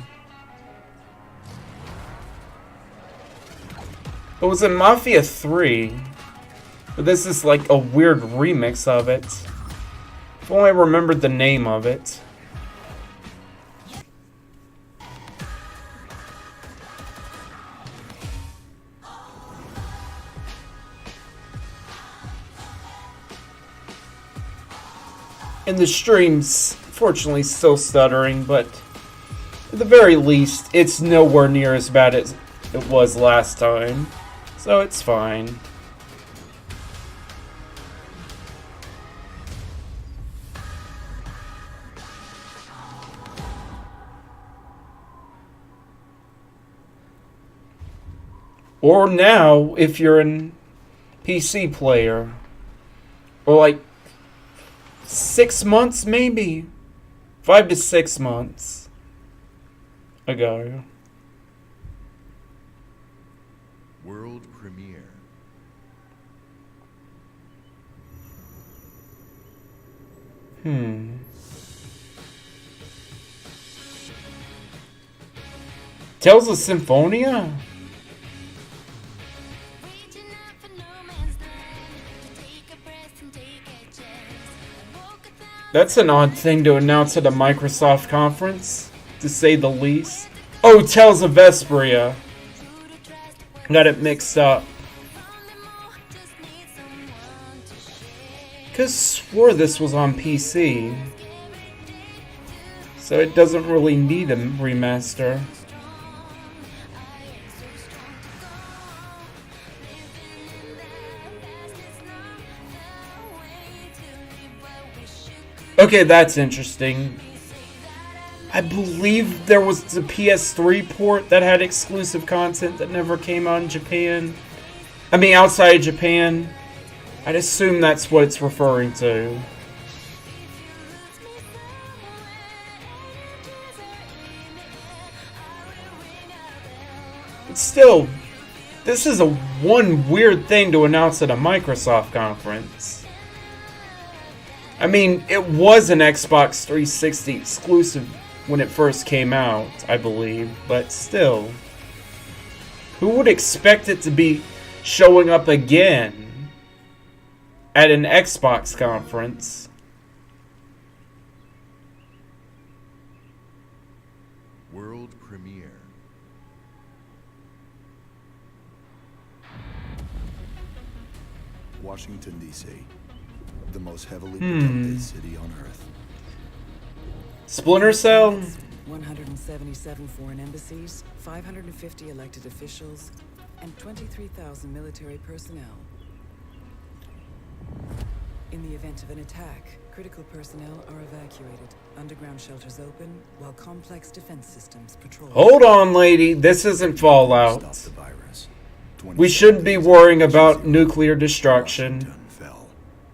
[SPEAKER 1] It was in Mafia 3. But this is like a weird remix of it. If only I remembered the name of it. And the stream's fortunately still stuttering, but at the very least, it's nowhere near as bad as it was last time. So it's fine. Or now, if you're a PC player. Or like 6 months, maybe 5 to 6 months ago.
[SPEAKER 14] World premiere.
[SPEAKER 1] Tales of Symphonia? That's an odd thing to announce at a Microsoft conference, to say the least. Oh, Tales of Vesperia. Got it mixed up. Cause swore this was on PC. So it doesn't really need a remaster. Okay, that's interesting. I believe there was the PS3 port that had exclusive content that never came out in Japan. I mean, outside of Japan. I'd assume that's what it's referring to. But still, this is one weird thing to announce at a Microsoft conference. I mean, it was an Xbox 360 exclusive when it first came out, I believe, but still. Who would expect it to be showing up again at an Xbox conference?
[SPEAKER 14] World premiere. Washington, D.C. The most heavily protected city on Earth.
[SPEAKER 1] Splinter Cell?
[SPEAKER 15] 177 foreign embassies, 550 elected officials, and 23,000 military personnel. In the event of an attack, critical personnel are evacuated, underground shelters open, while complex defense systems patrol.
[SPEAKER 1] Hold on, lady. This isn't Fallout. We shouldn't be worrying about nuclear destruction.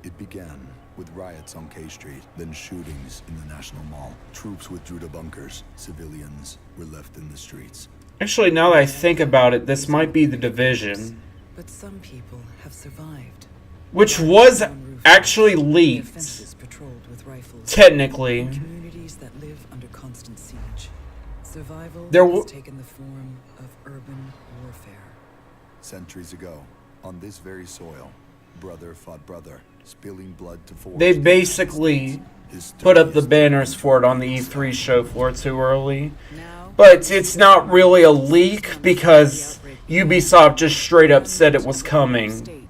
[SPEAKER 14] It began with riots on K Street, then shootings in the National Mall. Troops withdrew to bunkers. Civilians were left in the streets.
[SPEAKER 1] Actually, now that I think about it, this might be The Division.
[SPEAKER 15] But some people have survived.
[SPEAKER 1] Which was actually leaked. Technically.
[SPEAKER 15] Communities that live under constant siege. Survival
[SPEAKER 1] There
[SPEAKER 15] has taken the form of urban warfare.
[SPEAKER 14] Centuries ago, On this very soil, brother fought brother, spilling blood to forge.
[SPEAKER 1] They basically put up the banners for it on the E3 show floor too early. But it's not really a leak because Ubisoft just straight up said it was coming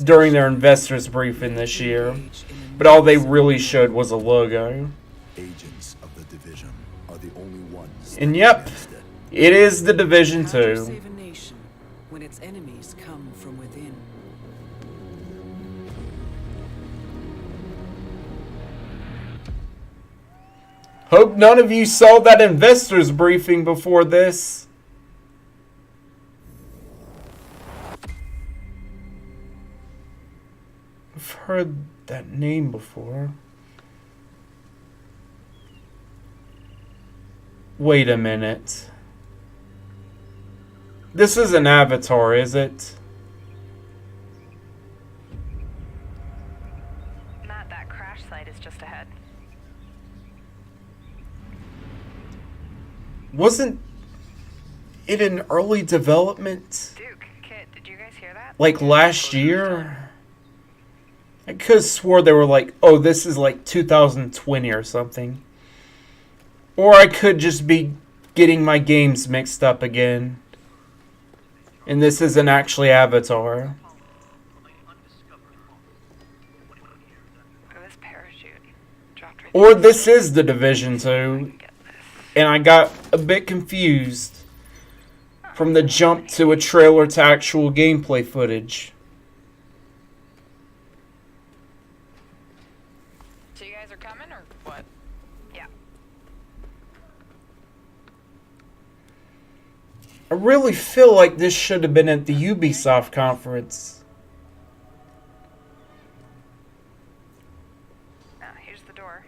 [SPEAKER 1] during their investors briefing this year. But all they really showed was a logo.
[SPEAKER 14] Agents of the Division are the only ones.
[SPEAKER 1] And yep, it is the Division 2.
[SPEAKER 15] Save a nation when its enemies come from within.
[SPEAKER 1] Hope none of you saw that investors briefing before this. I've heard that name before. Wait a minute. This is an Avatar, is it?
[SPEAKER 2] Matt, that crash site is just ahead.
[SPEAKER 1] Wasn't it in early development?
[SPEAKER 2] Duke, Kit, did you guys hear that?
[SPEAKER 1] Like last year? I could have swore they were like, oh, this is like 2020 or something. Or I could just be getting my games mixed up again. And this isn't actually Avatar.
[SPEAKER 2] This parachute dropped right
[SPEAKER 1] Or this is the Division 2. And I got a bit confused from the jump to a trailer to actual gameplay footage.
[SPEAKER 2] So you guys are coming or what? Yeah.
[SPEAKER 1] I really feel like this should have been at the Ubisoft conference.
[SPEAKER 2] Now, here's the door.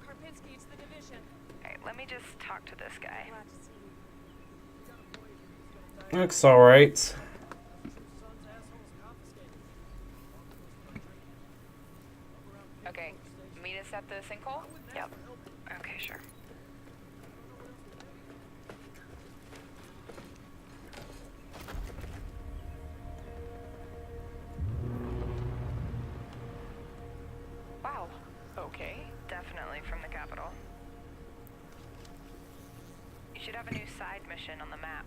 [SPEAKER 13] Karpinski, it's the Division.
[SPEAKER 2] Alright, let me just talk to this guy.
[SPEAKER 1] Looks alright.
[SPEAKER 2] Okay, meet us at the sinkhole? Yep. Okay, sure. Wow. Okay. Definitely from the capital. You should have a new side mission on the map.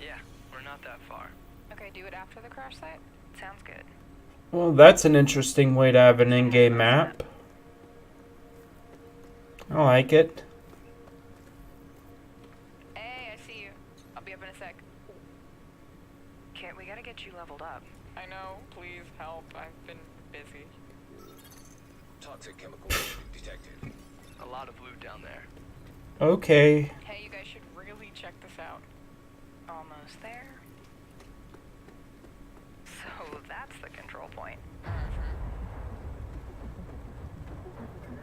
[SPEAKER 10] Yeah, we're not that far.
[SPEAKER 2] Okay, do it after the crash site? Sounds good.
[SPEAKER 1] Well, that's an interesting way to have an in-game map. I like it.
[SPEAKER 2] Hey, I see you. I'll be up in a sec. Kit, we gotta get you leveled up. I know. Please help. I've been busy.
[SPEAKER 10] Toxic chemicals detected. A lot of loot down there.
[SPEAKER 1] Okay.
[SPEAKER 2] Hey, you guys should really check this out. Almost there. So that's the control point.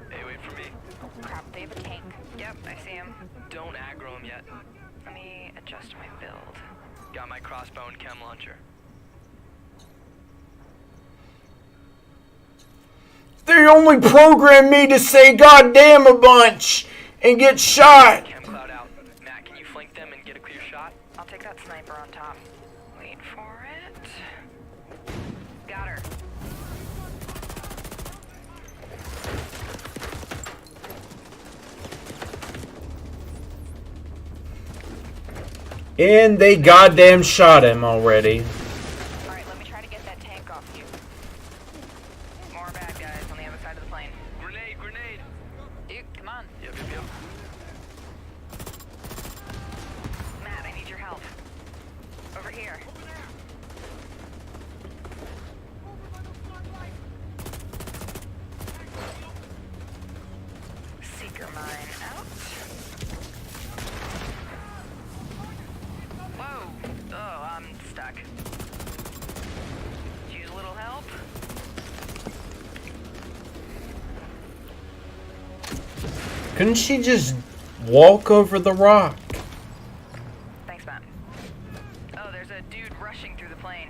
[SPEAKER 10] Hey, wait for me.
[SPEAKER 2] Crap, they have a tank. Yep, I see him.
[SPEAKER 10] Don't aggro him yet.
[SPEAKER 2] Let me adjust my build.
[SPEAKER 10] Got my crossbow and chem launcher.
[SPEAKER 1] They only programmed me to say goddamn a bunch and get shot.
[SPEAKER 10] Chem cloud out. Matt, can you flank them and get a clear shot?
[SPEAKER 2] I'll take that sniper on top. Wait for it. Got her.
[SPEAKER 1] And they goddamn shot him already.
[SPEAKER 2] Alright, let me try to get that tank off you. More bad guys on the other side of the plane.
[SPEAKER 10] Grenade, grenade!
[SPEAKER 2] Duke, come on.
[SPEAKER 10] Yep, yep, yep.
[SPEAKER 2] Matt, I need your help. Over here. Seeker mine out. Whoa! Oh, I'm stuck. Use a little help?
[SPEAKER 1] Couldn't she just walk over the rock?
[SPEAKER 2] Thanks, Matt. Oh, there's a dude rushing through the plane.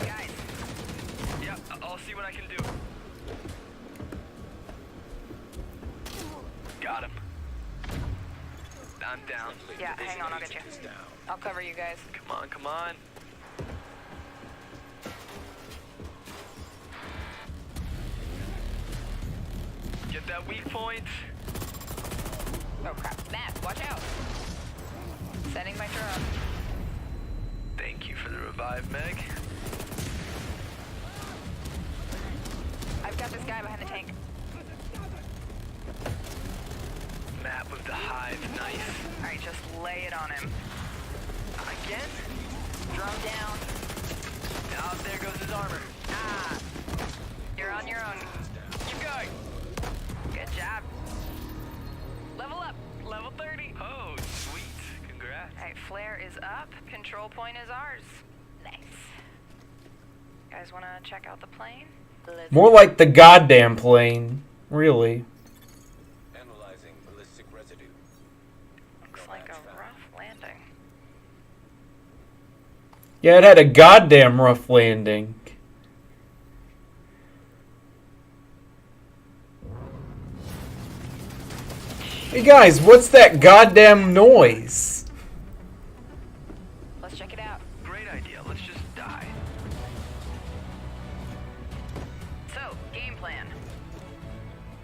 [SPEAKER 2] Guys.
[SPEAKER 10] Yep, I'll see what I can do.
[SPEAKER 2] I'm down. Yeah, hang on, I'll get you. I'll cover you guys.
[SPEAKER 10] Come on, come on. Get that weak point.
[SPEAKER 2] Oh crap. Matt, watch out. Setting my drone.
[SPEAKER 10] Thank you for the revive, Meg.
[SPEAKER 2] I've got this guy behind the tank.
[SPEAKER 10] Map of the hive, nice.
[SPEAKER 2] Alright, just lay it on him.
[SPEAKER 10] Again?
[SPEAKER 2] Drone down.
[SPEAKER 10] Now there goes his armor.
[SPEAKER 2] Ah. You're on your own.
[SPEAKER 10] Keep going.
[SPEAKER 2] Good job. Level up. Level 30.
[SPEAKER 10] Oh, sweet. Congrats.
[SPEAKER 2] Alright, flare is up. Control point is ours. Nice. You guys wanna check out the plane?
[SPEAKER 1] More like the goddamn plane. Really.
[SPEAKER 10] Analyzing ballistic residue.
[SPEAKER 2] Looks like a rough landing.
[SPEAKER 1] Yeah, it had a goddamn rough landing. Hey guys, what's that goddamn noise?
[SPEAKER 2] Let's check it out.
[SPEAKER 10] Great idea. Let's just die.
[SPEAKER 2] So, game plan.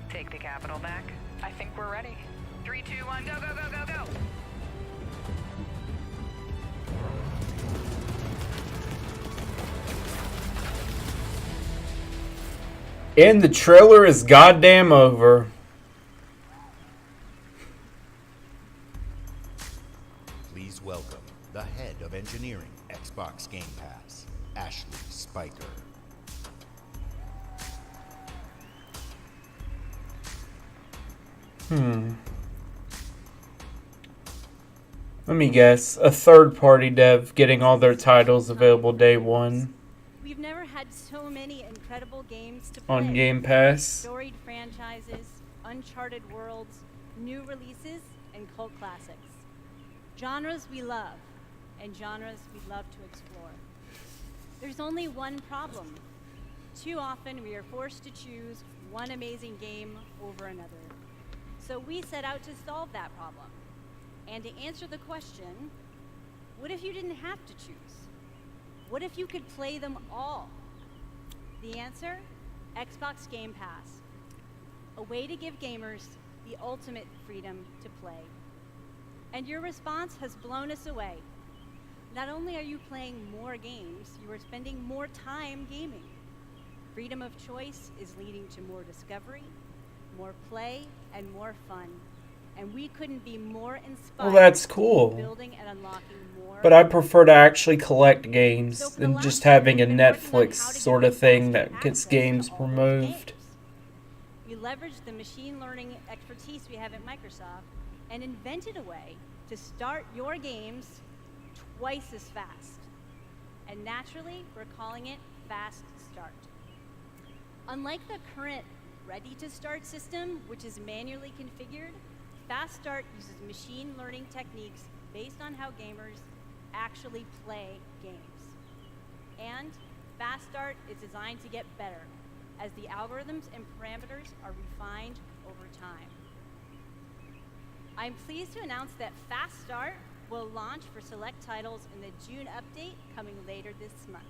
[SPEAKER 2] Take the capital back. I think we're ready. 3, 2, 1, go, go, go, go, go!
[SPEAKER 1] And the trailer is goddamn over.
[SPEAKER 4] Please welcome the head of engineering, Xbox Game Pass, Ashley Spiker.
[SPEAKER 1] Let me guess. A third-party dev getting all their titles available day one.
[SPEAKER 8] We've never had so many incredible games to play.
[SPEAKER 1] On Game Pass.
[SPEAKER 8] Storied franchises, uncharted worlds, new releases, and cult classics. Genres we love, and genres we'd love to explore. There's only one problem. Too often we are forced to choose one amazing game over another. So we set out to solve that problem. And to answer the question, what if you didn't have to choose? What if you could play them all? The answer? Xbox Game Pass. A way to give gamers the ultimate freedom to play. And your response has blown us away. Not only are you playing more games, you are spending more time gaming. Freedom of choice is leading to more discovery, more play, and more fun. And we couldn't be more inspired.
[SPEAKER 1] Well, that's cool.
[SPEAKER 8] Building and unlocking more.
[SPEAKER 1] But I prefer to actually collect games than just having a Netflix sort of thing that gets games removed.
[SPEAKER 8] We leveraged the machine learning expertise we have at Microsoft and invented a way to start your games twice as fast. And naturally, we're calling it Fast Start. Unlike the current Ready to Start system, which is manually configured, Fast Start uses machine learning techniques based on how gamers actually play games. And Fast Start is designed to get better as the algorithms and parameters are refined over time. I'm pleased to announce that Fast Start will launch for select titles in the June update coming later this month.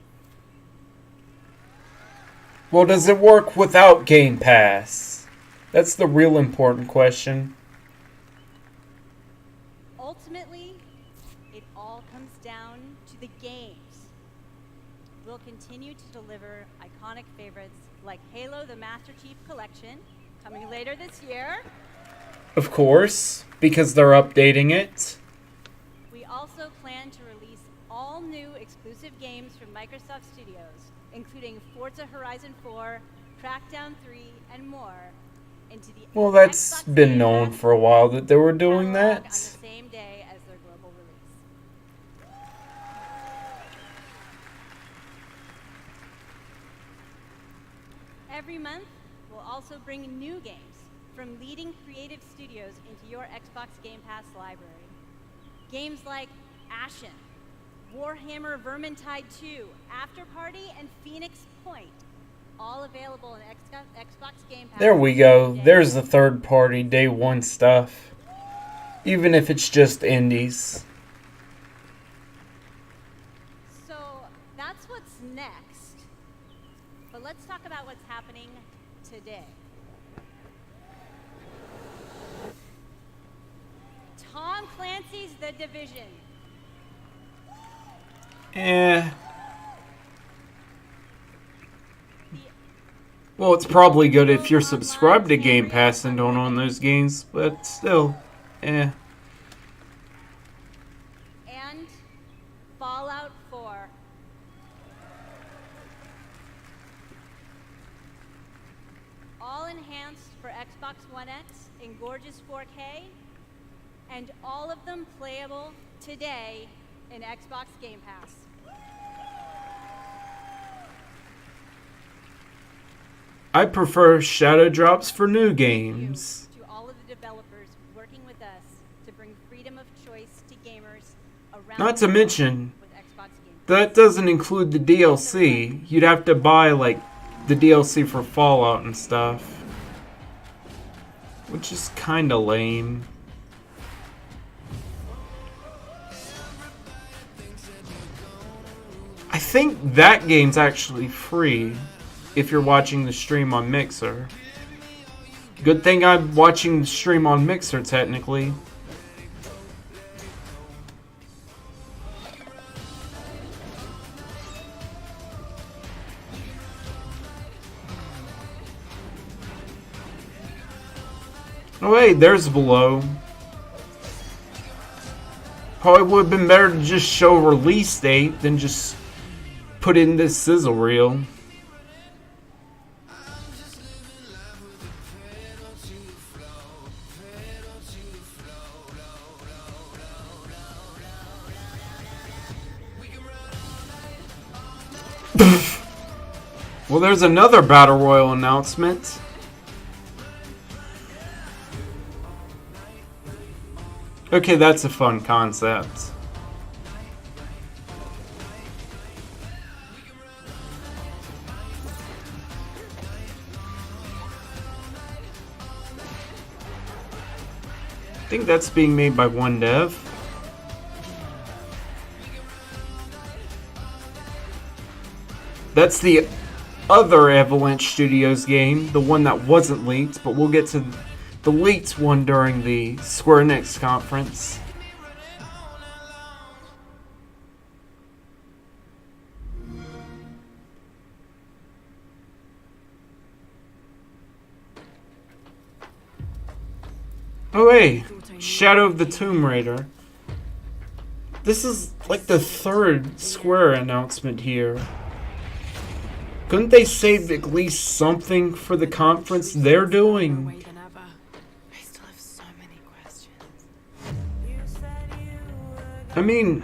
[SPEAKER 1] Well, does it work without Game Pass? That's the real important question.
[SPEAKER 8] Ultimately, it all comes down to the games. We'll continue to deliver iconic favorites like Halo the Master Chief Collection, coming later this year.
[SPEAKER 1] Of course, because they're updating it.
[SPEAKER 8] We also plan to release all new exclusive games from Microsoft Studios, including Forza Horizon 4, Crackdown 3, and more, into the
[SPEAKER 1] Well, that's been known for a while that they were doing that.
[SPEAKER 8] on the same day as their global release. Every month, we'll also bring new games from leading creative studios into your Xbox Game Pass library. Games like Ashen, Warhammer Vermintide 2, After Party, and Phoenix Point, all available in Xbox Game Pass.
[SPEAKER 1] There we go. There's the third party day one stuff. Even if it's just indies.
[SPEAKER 8] So that's what's next. But let's talk about what's happening today. Tom Clancy's The Division.
[SPEAKER 1] Well, it's probably good if you're subscribed to Game Pass and don't own those games, but still,
[SPEAKER 8] And Fallout 4. All enhanced for Xbox One X in gorgeous 4K, and all of them playable today in Xbox Game Pass.
[SPEAKER 1] I prefer shadow drops for new games.
[SPEAKER 8] To all of the developers working with us to bring freedom of choice to gamers around
[SPEAKER 1] Not to
[SPEAKER 8] the world
[SPEAKER 1] mention,
[SPEAKER 8] with Xbox Game Pass.
[SPEAKER 1] that doesn't include the DLC. You'd have to buy, like, the DLC for Fallout and stuff. Which is kinda lame. I think that game's actually free if you're watching the stream on Mixer. Good thing I'm watching the stream on Mixer, technically. Oh hey, there's Below. Probably would have been better to just show release date than just put in this sizzle reel. Well, there's another Battle Royale announcement. Okay, that's a fun concept. I think that's being made by one dev. That's the other Avalanche Studios game, the one that wasn't leaked, but we'll get to the leaked one during the Square Enix conference. Oh hey, Shadow of the Tomb Raider. This is like the third Square announcement here. Couldn't they save at least something for the conference they're doing? I mean,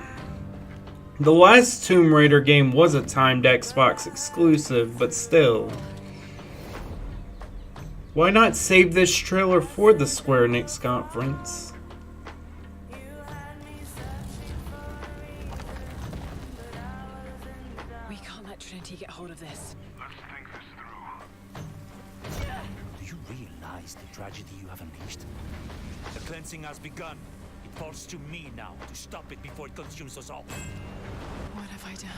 [SPEAKER 1] the last Tomb Raider game was a timed Xbox exclusive, but still. Why not save this trailer for the Square Enix conference?
[SPEAKER 3] We can't let Trinity get hold of this.
[SPEAKER 22] Let's think this through.
[SPEAKER 23] Do you realize the tragedy you have unleashed? The cleansing has begun. It falls to me now to stop it before it consumes us all.
[SPEAKER 3] What have I done?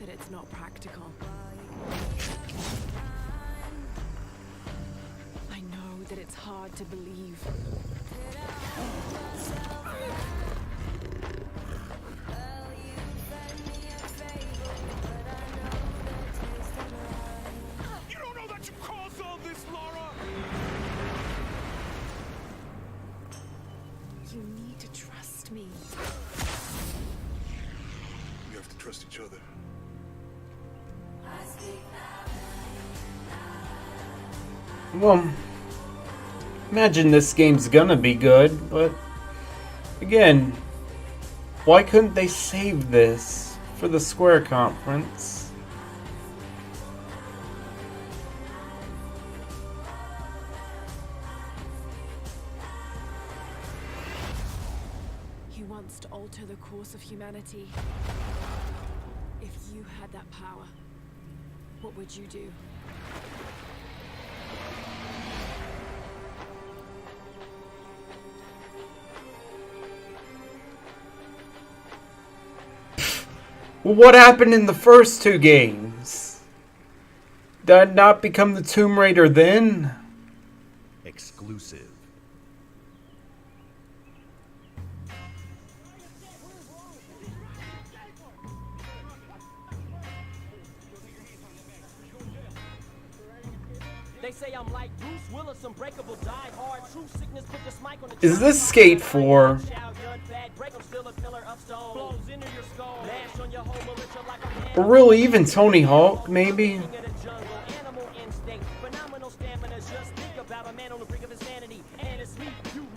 [SPEAKER 3] That it's not practical. I know that it's hard to believe.
[SPEAKER 11] You don't know that you caused all this, Laura!
[SPEAKER 3] You need to trust me.
[SPEAKER 22] We have to trust each other.
[SPEAKER 1] Well, imagine this game's gonna be good, but again, why couldn't they save this for the Square conference?
[SPEAKER 3] He wants to alter the course of humanity. If you had that power, what would you do?
[SPEAKER 1] Well, what happened in the first two games? Did I not become the Tomb Raider then?
[SPEAKER 4] Exclusive.
[SPEAKER 6] They say I'm like Bruce Willis, unbreakable, die hard, true sickness, put this mic on the
[SPEAKER 1] Is this Skate 4? Or really even Tony Hawk, maybe?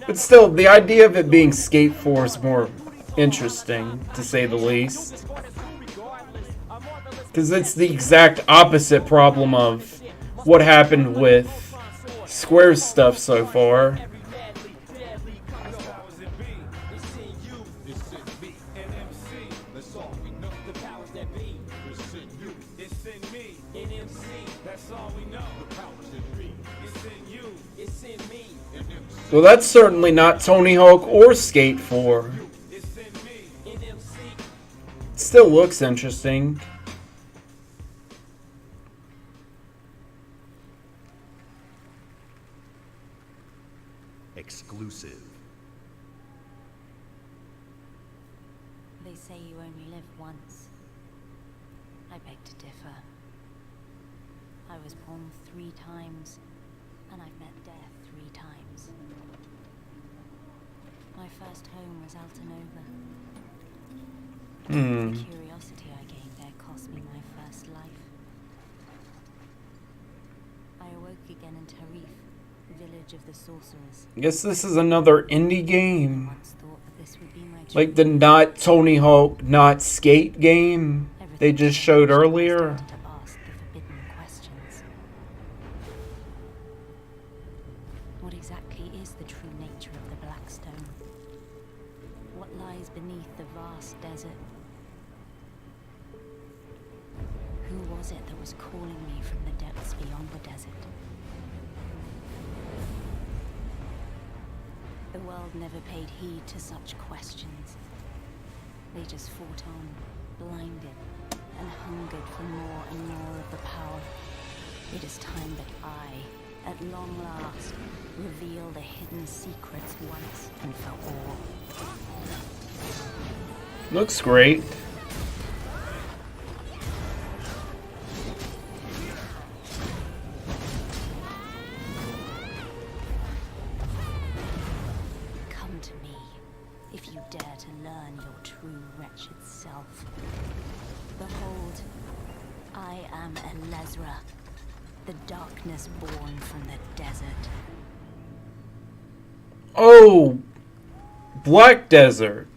[SPEAKER 1] But still, the idea of it being Skate 4 is more interesting, to say the least. Because it's the exact opposite problem of what happened with Square's stuff so far. Well, that's certainly not Tony Hawk or Skate 4. It still looks interesting.
[SPEAKER 4] Exclusive.
[SPEAKER 7] They say you only live once. I beg to differ. I was born 3 times, and I've met death 3 times. My first home was Altanova. The curiosity I gained there cost me my first life. I awoke again in Tarif, village of the sorcerers.
[SPEAKER 1] I guess this is another indie game. Like the not Tony Hawk, not Skate game they just showed earlier.
[SPEAKER 7] What exactly is the true nature of the Blackstone? What lies beneath the vast desert? Who was it that was calling me from the depths beyond the desert? The world never paid heed to such questions. They just fought on, blinded, and hungered for more and more of the power. It is time that I, at long last, reveal the hidden secrets once and for all.
[SPEAKER 1] Looks great.
[SPEAKER 7] Come to me, if you dare to learn your true wretched self. Behold, I am Elezra, the darkness born from the desert.
[SPEAKER 1] Oh, Black Desert.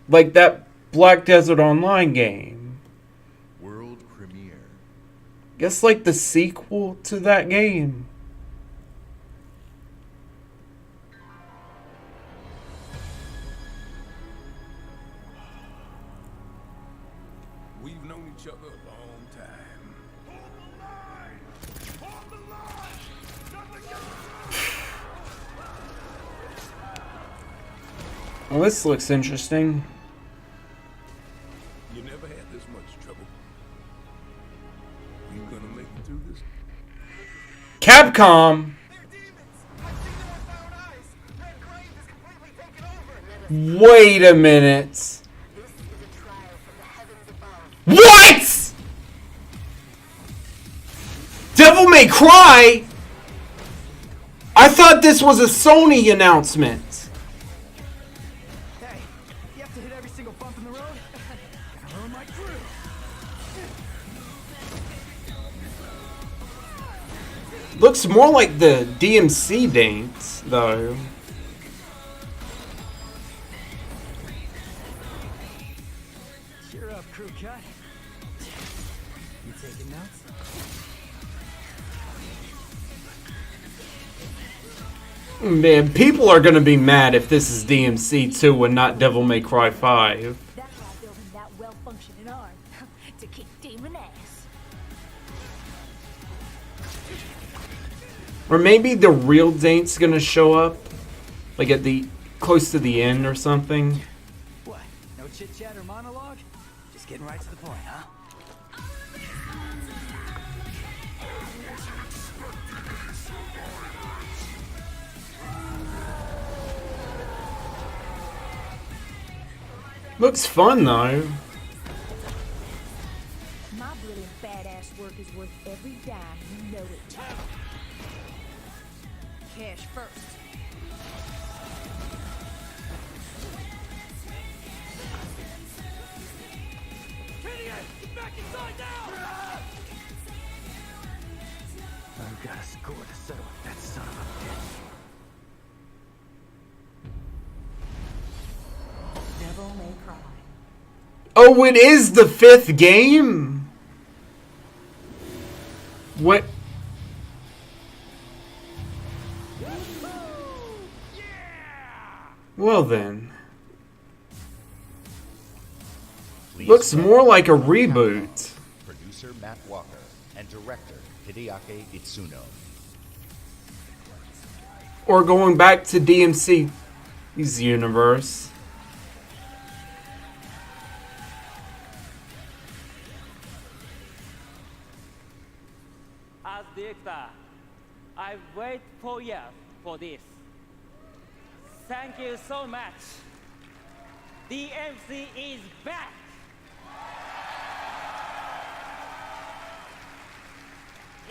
[SPEAKER 1] Like that Black Desert Online game.
[SPEAKER 4] World premiere.
[SPEAKER 1] Guess like the sequel to that game.
[SPEAKER 11] We've known each other a long time.
[SPEAKER 1] Well, this looks interesting.
[SPEAKER 11] You never had this much trouble. You gonna make it through this?
[SPEAKER 1] Capcom! Wait a minute. What?! Devil May Cry?! I thought this was a Sony announcement.
[SPEAKER 6] Hey, you have to hit every single bump in the road? Gotta ruin my crew.
[SPEAKER 1] Looks more like the DMC dance, though.
[SPEAKER 6] Cheer up, crew cut. You taking notes?
[SPEAKER 1] Man, people are gonna be mad if this is DMC 2 and not Devil May Cry 5.
[SPEAKER 7] That's why building that well-functioning arm to kick demon ass.
[SPEAKER 1] Or maybe the real Daint's gonna show up, like at the close to the end or something.
[SPEAKER 6] What? No chit-chat or monologue? Just getting right to the point, huh?
[SPEAKER 1] Looks fun though.
[SPEAKER 7] My brilliant badass work is worth every dime, you know it. Cash first.
[SPEAKER 6] Get back inside now! I've got a score to settle with that son of a bitch. Devil May Cry.
[SPEAKER 1] Oh, it is the 5th game? What? Well then. Looks more like a reboot.
[SPEAKER 4] Producer Matt Walker and director Hideaki Itsuno.
[SPEAKER 1] Or going back to DMC's universe.
[SPEAKER 6] As director, I've waited 4 years for this. Thank you so much. DMC is back.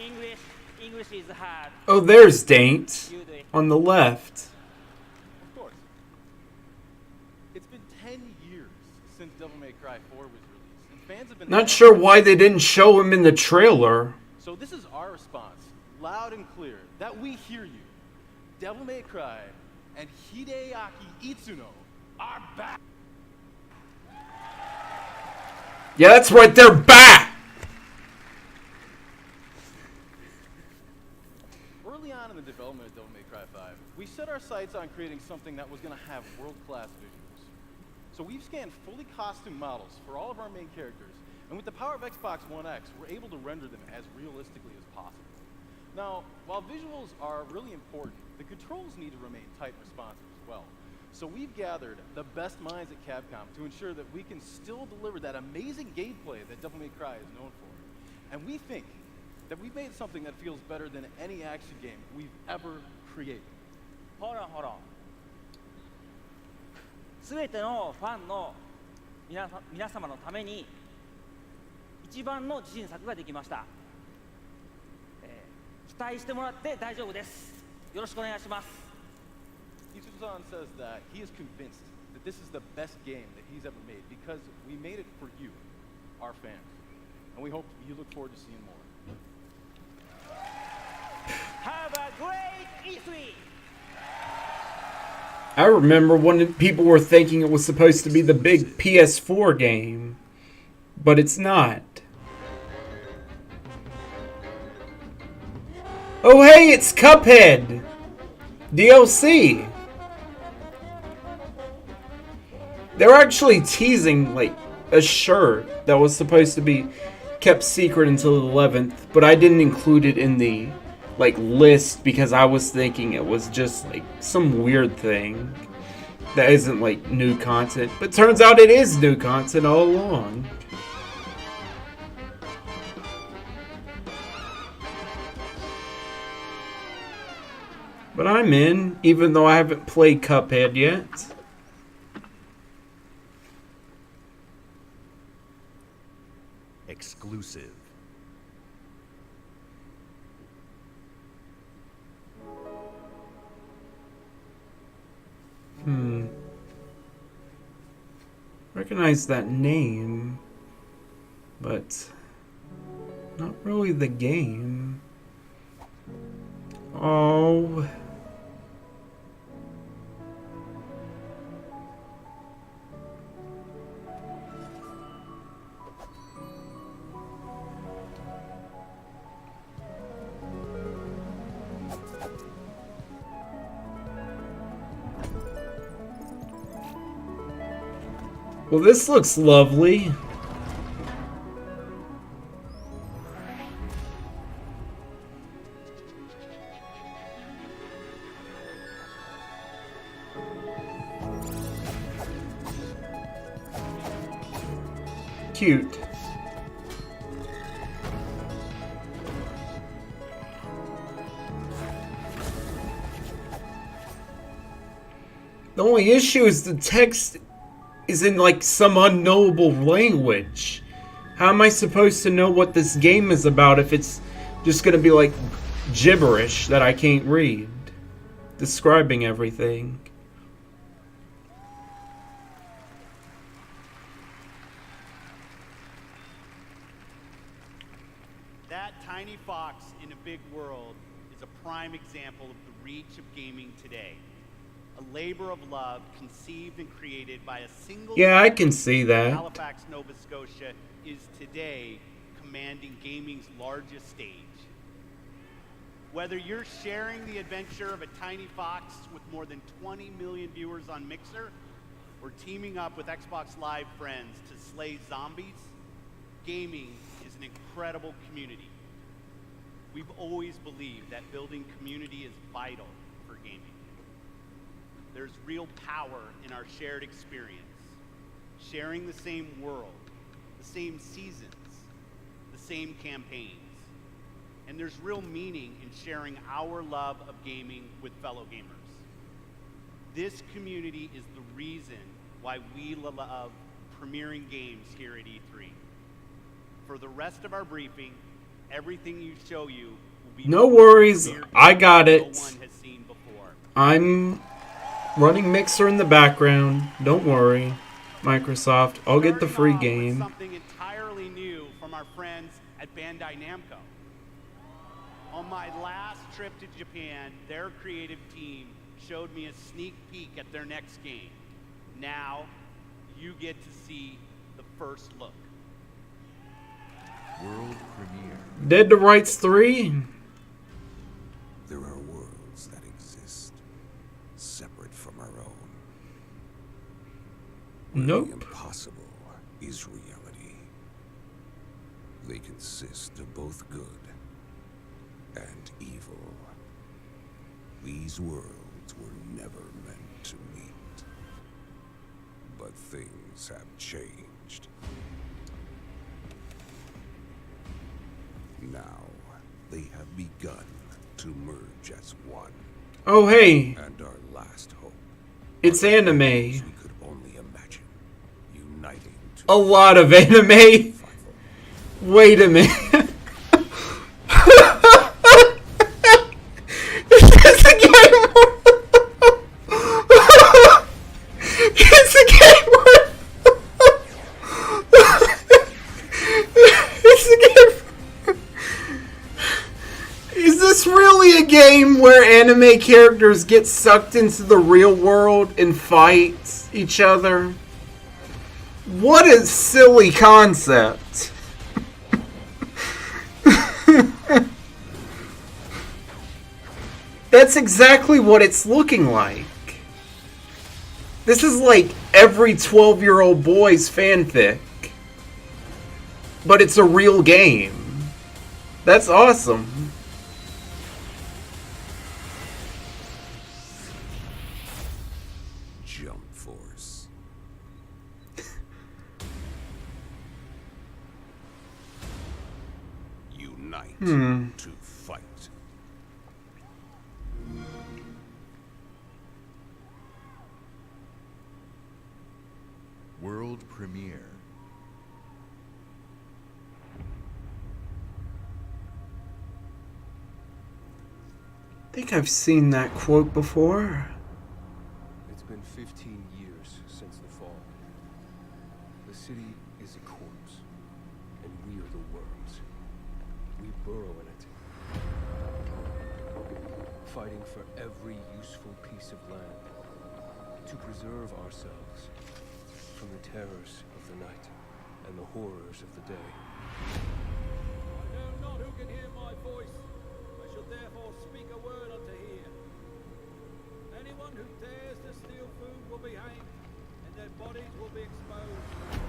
[SPEAKER 6] English is hard.
[SPEAKER 1] Oh, there's Daint on the left.
[SPEAKER 12] Of course. It's been 10 years since Devil May Cry 4 was released, and fans have been
[SPEAKER 1] Not sure why they didn't show him in the trailer.
[SPEAKER 12] So this is our response, loud and clear, that we hear you. Devil May Cry and Hideaki Itsuno are back.
[SPEAKER 1] Yeah, that's right, they're back!
[SPEAKER 12] Early on in the development of Devil May Cry 5, we set our sights on creating something that was going to have world-class visuals. So we've scanned fully costumed models for all of our main characters, and with the power of Xbox One X, we're able to render them as realistically as possible. Now, while visuals are really important, the controls need to remain tight and responsive as well. So we've gathered the best minds at Capcom to ensure that we can still deliver that amazing gameplay that Devil May Cry is known for. And we think that we've made something that feels better than any action game we've ever created.
[SPEAKER 6] Hold on. すべてのファンの皆様のために一番の自信作ができました。期待してもらって大丈夫です。よろしくお願いします。
[SPEAKER 12] Itsuno says that he is convinced that this is the best game that he's ever made because we made it for you, our fans. And we hope you look forward to seeing more.
[SPEAKER 6] Have a great E3!
[SPEAKER 1] I remember when people were thinking it was supposed to be the big PS4 game, but it's not. Oh hey, it's Cuphead! DLC! They're actually teasing, like, a shirt that was supposed to be kept secret until the 11th, but I didn't include it in the, like, list because I was thinking it was just, like, some weird thing that isn't, like, new content. But turns out it is new content all along. But I'm in, even though I haven't played Cuphead yet.
[SPEAKER 4] Exclusive.
[SPEAKER 1] Recognize that name, but not really the game. Oh. Well, this looks lovely. Cute. The only issue is the text is in like some unknowable language. How am I supposed to know what this game is about if it's just gonna be like gibberish that I can't read, describing everything?
[SPEAKER 5] That tiny fox in a big world is a prime example of the reach of gaming today. A labor of love conceived and created by a single...
[SPEAKER 1] Yeah, I can see that.
[SPEAKER 5] Halifax, Nova Scotia is today commanding gaming's largest stage. Whether you're sharing the adventure of a tiny fox with more than 20 million viewers on Mixer, or teaming up with Xbox Live friends to slay zombies, gaming is an incredible community. We've always believed that building community is vital for gaming. There's real power in our shared experience, sharing the same world, the same seasons, the same campaigns. And there's real meaning in sharing our love of gaming with fellow gamers. This community is the reason why we love premiering games here at E3. For the rest of our briefing, everything you show you will be...
[SPEAKER 1] No worries, I got it. No one has seen before. I'm running Mixer in the background. Don't worry, Microsoft. I'll get the free game.
[SPEAKER 5] Something entirely new from our friends at Bandai Namco. On my last trip to Japan, their creative team showed me a sneak peek at their next game. Now, you get to see the first look.
[SPEAKER 16] World premiere.
[SPEAKER 1] Dead to Rights 3?
[SPEAKER 16] There are worlds that exist separate from our own.
[SPEAKER 1] Nope.
[SPEAKER 16] The impossible is reality. They consist of both good and evil. These worlds were never meant to meet. But things have changed. Now, they have begun to merge as one.
[SPEAKER 1] Oh, hey.
[SPEAKER 16] And our last hope.
[SPEAKER 1] It's anime.
[SPEAKER 16] We could only imagine uniting
[SPEAKER 1] a lot of anime. Wait a minute. Game where anime characters get sucked into the real world and fight each other. What a silly concept. That's exactly what it's looking like. This is like every 12-year-old boy's fanfic. But it's a real game. That's awesome.
[SPEAKER 16] to fight. World premiere.
[SPEAKER 1] I think I've seen that quote before.
[SPEAKER 17] It's been 15 years since the fall. The city is a corpse, and we are the worms. We burrow in it. fighting for every useful piece of land to preserve ourselves from the terrors of the night and the horrors of the day.
[SPEAKER 9] I know not who can hear my voice. I shall therefore speak a word unto ear. Anyone who dares to steal food will be hanged, and their bodies will be exposed.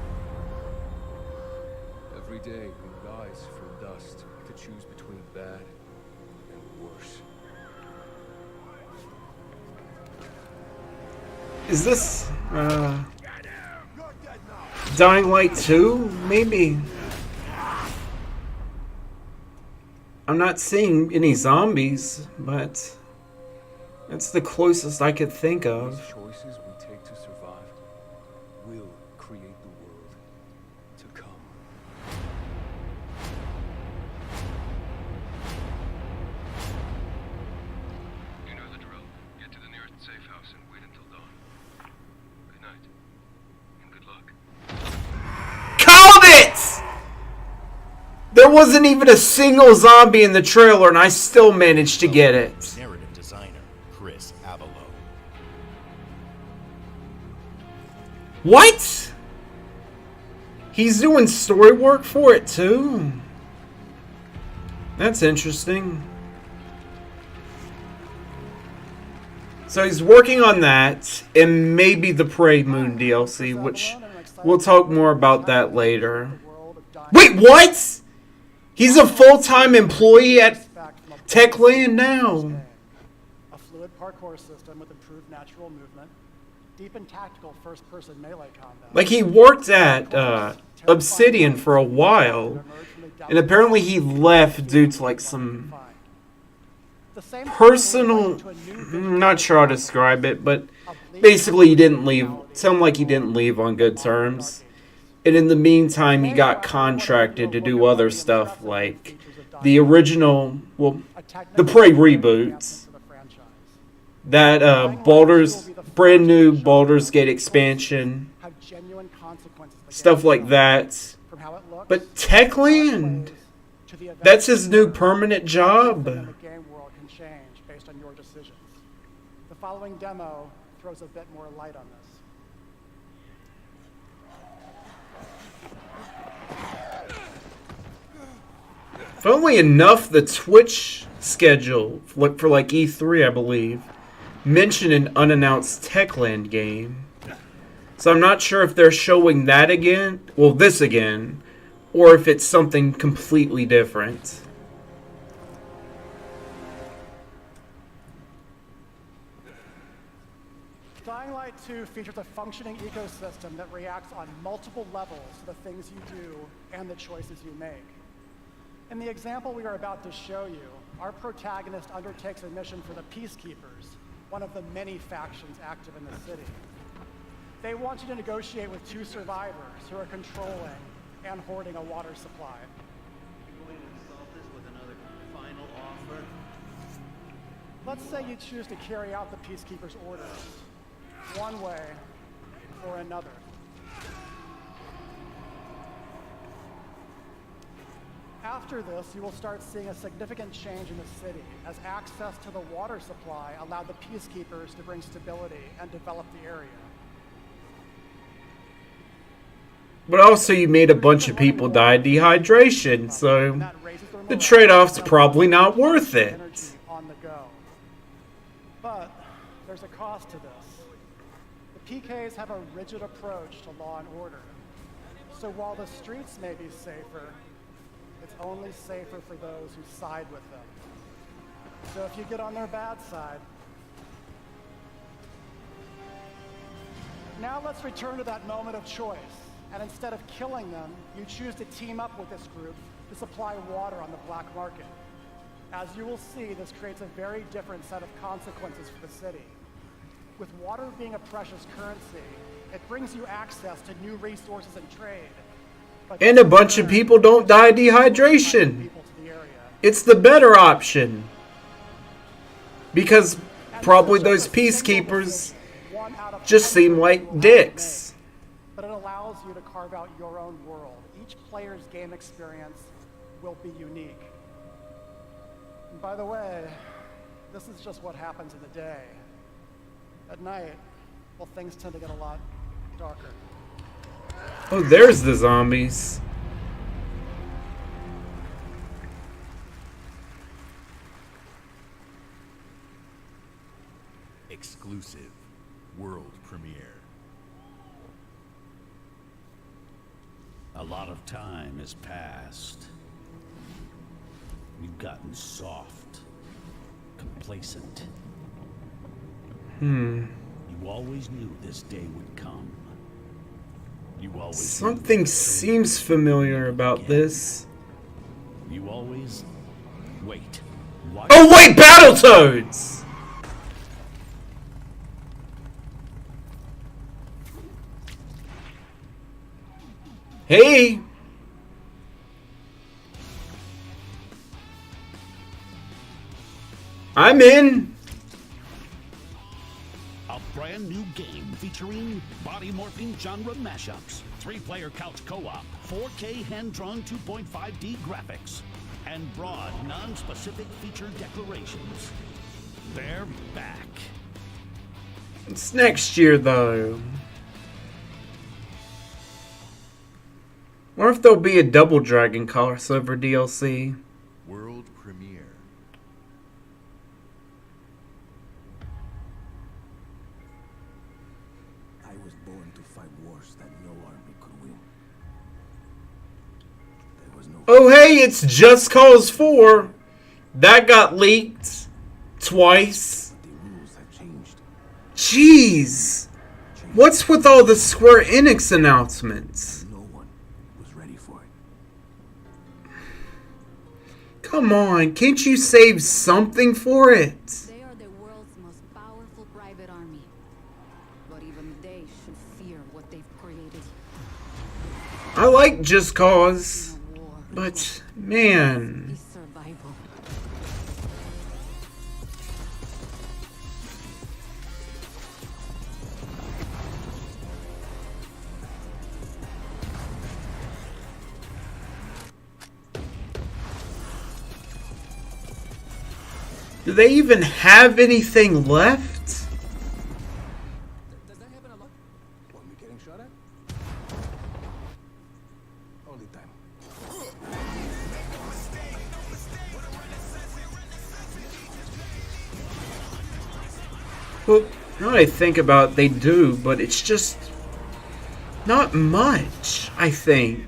[SPEAKER 17] Every day we rise from dust to choose between bad and worse.
[SPEAKER 1] Is this Dying Light 2? Maybe. I'm not seeing any zombies, but that's the closest I could think of.
[SPEAKER 17] These choices we take to survive will create the world to come.
[SPEAKER 22] You know the drill. Get to the nearest safe house and wait until dawn. Good night. And good luck.
[SPEAKER 1] Called it! There wasn't even a single zombie in the trailer, and I still managed to get it.
[SPEAKER 4] Narrative designer, Krvstream.
[SPEAKER 1] What? He's doing story work for it too? That's interesting. So he's working on that, and maybe the Prey Moon DLC, which we'll talk more about that later. Wait, what? He's a full-time employee at Techland now.
[SPEAKER 18] A fluid parkour system with improved natural movement, deep and tactical first-person melee combat.
[SPEAKER 1] Like, he worked at Obsidian for a while, and apparently he left due to like some personal, I'm not sure how to describe it, but basically he didn't leave, sounded like he didn't leave on good terms. And in the meantime, he got contracted to do other stuff like the original, well, the Prey reboots. That brand new Baldur's Gate expansion, stuff like that. But Techland, that's his new permanent job.
[SPEAKER 18] The game world can change based on your decisions. The following demo throws a bit more light on this.
[SPEAKER 1] Funnily enough, the Twitch schedule for like E3, I believe, mentioned an unannounced Techland game. So I'm not sure if they're showing that again, well, this again, or if it's something completely different.
[SPEAKER 18] Dying Light 2 features a functioning ecosystem that reacts on multiple levels to the things you do and the choices you make. In the example we are about to show you, our protagonist undertakes a mission for the Peacekeepers, one of the many factions active in the city. They want you to negotiate with two survivors who are controlling and hoarding a water supply.
[SPEAKER 5] Going to solve this with another final offer.
[SPEAKER 18] Let's say you choose to carry out the Peacekeepers' orders, one way or another. After this, you will start seeing a significant change in the city, as access to the water supply allowed the Peacekeepers to bring stability and develop the area.
[SPEAKER 1] But also you made a bunch of people die of dehydration, so the trade-off's probably not worth it.
[SPEAKER 18] On the go. But there's a cost to this. The PKs have a rigid approach to law and order. So while the streets may be safer, it's only safer for those who side with them. So if you get on their bad side. Now let's return to that moment of choice. And instead of killing them, you choose to team up with this group to supply water on the black market. As you will see, this creates a very different set of consequences for the city. With water being a precious currency, it brings you access to new resources and trade.
[SPEAKER 1] And a bunch of people don't die of dehydration. It's the better option. Because probably those Peacekeepers just seem like dicks.
[SPEAKER 18] But it allows you to carve out your own world. Each player's game experience will be unique. And by the way, this is just what happens in the day. At night, well, things tend to get a lot darker.
[SPEAKER 1] Oh, there's the zombies.
[SPEAKER 4] Exclusive world premiere.
[SPEAKER 19] A lot of time has passed. You've gotten soft, complacent. You always knew this day would come. You always
[SPEAKER 1] Something seems familiar about this.
[SPEAKER 19] You always wait.
[SPEAKER 1] Oh wait, Battletoads! Hey! I'm in!
[SPEAKER 19] A brand new game featuring body morphing genre mashups, 3-player couch co-op, 4K hand-drawn 2.5D graphics, and broad, non-specific feature declarations. They're back.
[SPEAKER 1] It's next year though. Or if there'll be a Double Dragon crossover DLC.
[SPEAKER 4] World premiere.
[SPEAKER 16] I was born to fight wars that no army could win. There was no.
[SPEAKER 1] Oh hey, it's Just Cause 4. That got leaked twice.
[SPEAKER 16] The rules have changed.
[SPEAKER 1] Jeez. What's with all the Square Enix announcements?
[SPEAKER 16] No one was ready for it.
[SPEAKER 1] Come on, can't you save something for it?
[SPEAKER 20] They are the world's most powerful private army. But even they should fear what they've created.
[SPEAKER 1] I like Just Cause, but man.
[SPEAKER 20] Is survival.
[SPEAKER 1] Do they even have anything left?
[SPEAKER 16] Does that happen a lot? When we getting shot at? All the time.
[SPEAKER 1] Well, now that I think about it, they do, but it's just not much, I think.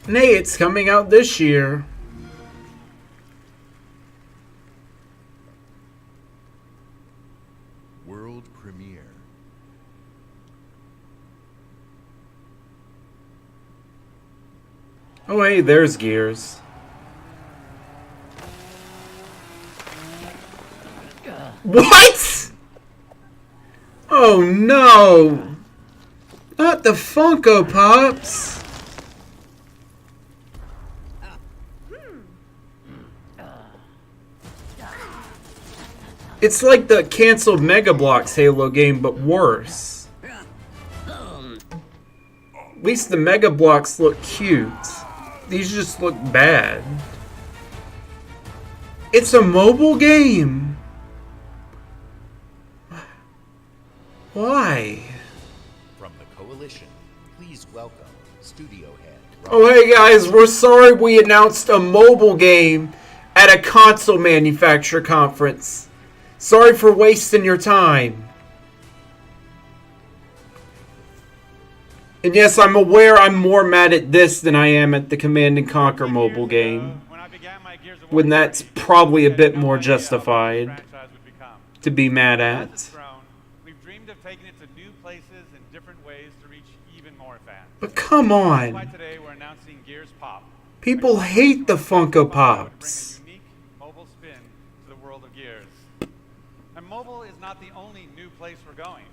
[SPEAKER 1] And hey, it's coming out this year.
[SPEAKER 4] World premiere.
[SPEAKER 1] Oh hey, there's Gears. What? Oh no! Not the Funko Pops! It's like the canceled Mega Bloks Halo game, but worse. At least the Mega Bloks look cute. These just look bad. It's a mobile game! Why?
[SPEAKER 4] From the Coalition, please welcome Studio Head.
[SPEAKER 1] Oh hey guys, we're sorry we announced a mobile game at a console manufacturer conference. Sorry for wasting your time. And yes, I'm aware I'm more mad at this than I am at the Command & Conquer mobile game. When that's probably a bit more justified to be mad at.
[SPEAKER 5] We've dreamed of taking it to new places and different ways to reach even more fans.
[SPEAKER 1] But come on.
[SPEAKER 5] That's why today we're announcing Gears Pop.
[SPEAKER 1] People hate the Funko Pops.
[SPEAKER 5] Bring a unique mobile spin to the world of Gears. And mobile is not the only new place we're going.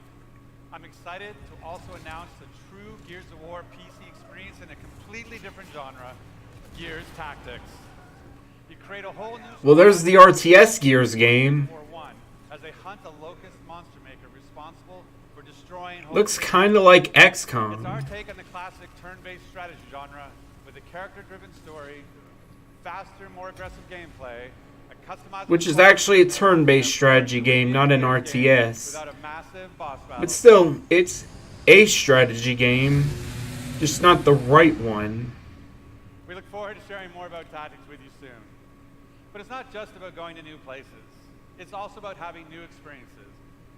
[SPEAKER 5] I'm excited to also announce the true Gears of War PC experience in a completely different genre, Gears Tactics. You create a whole new
[SPEAKER 1] Well, there's the RTS Gears game.
[SPEAKER 5] as they hunt a locust monster maker responsible for destroying.
[SPEAKER 1] Looks kind of like
[SPEAKER 5] It's our
[SPEAKER 1] XCOM.
[SPEAKER 5] take on the classic turn-based strategy genre with a character-driven story, faster, more aggressive gameplay, a customizable
[SPEAKER 1] Which is actually a turn-based strategy game, not an RTS.
[SPEAKER 5] without a massive boss battle.
[SPEAKER 1] But still, it's a strategy game, just not the right one.
[SPEAKER 5] We look forward to sharing more about Tactics with you soon. But it's not just about going to new places. It's also about having new experiences.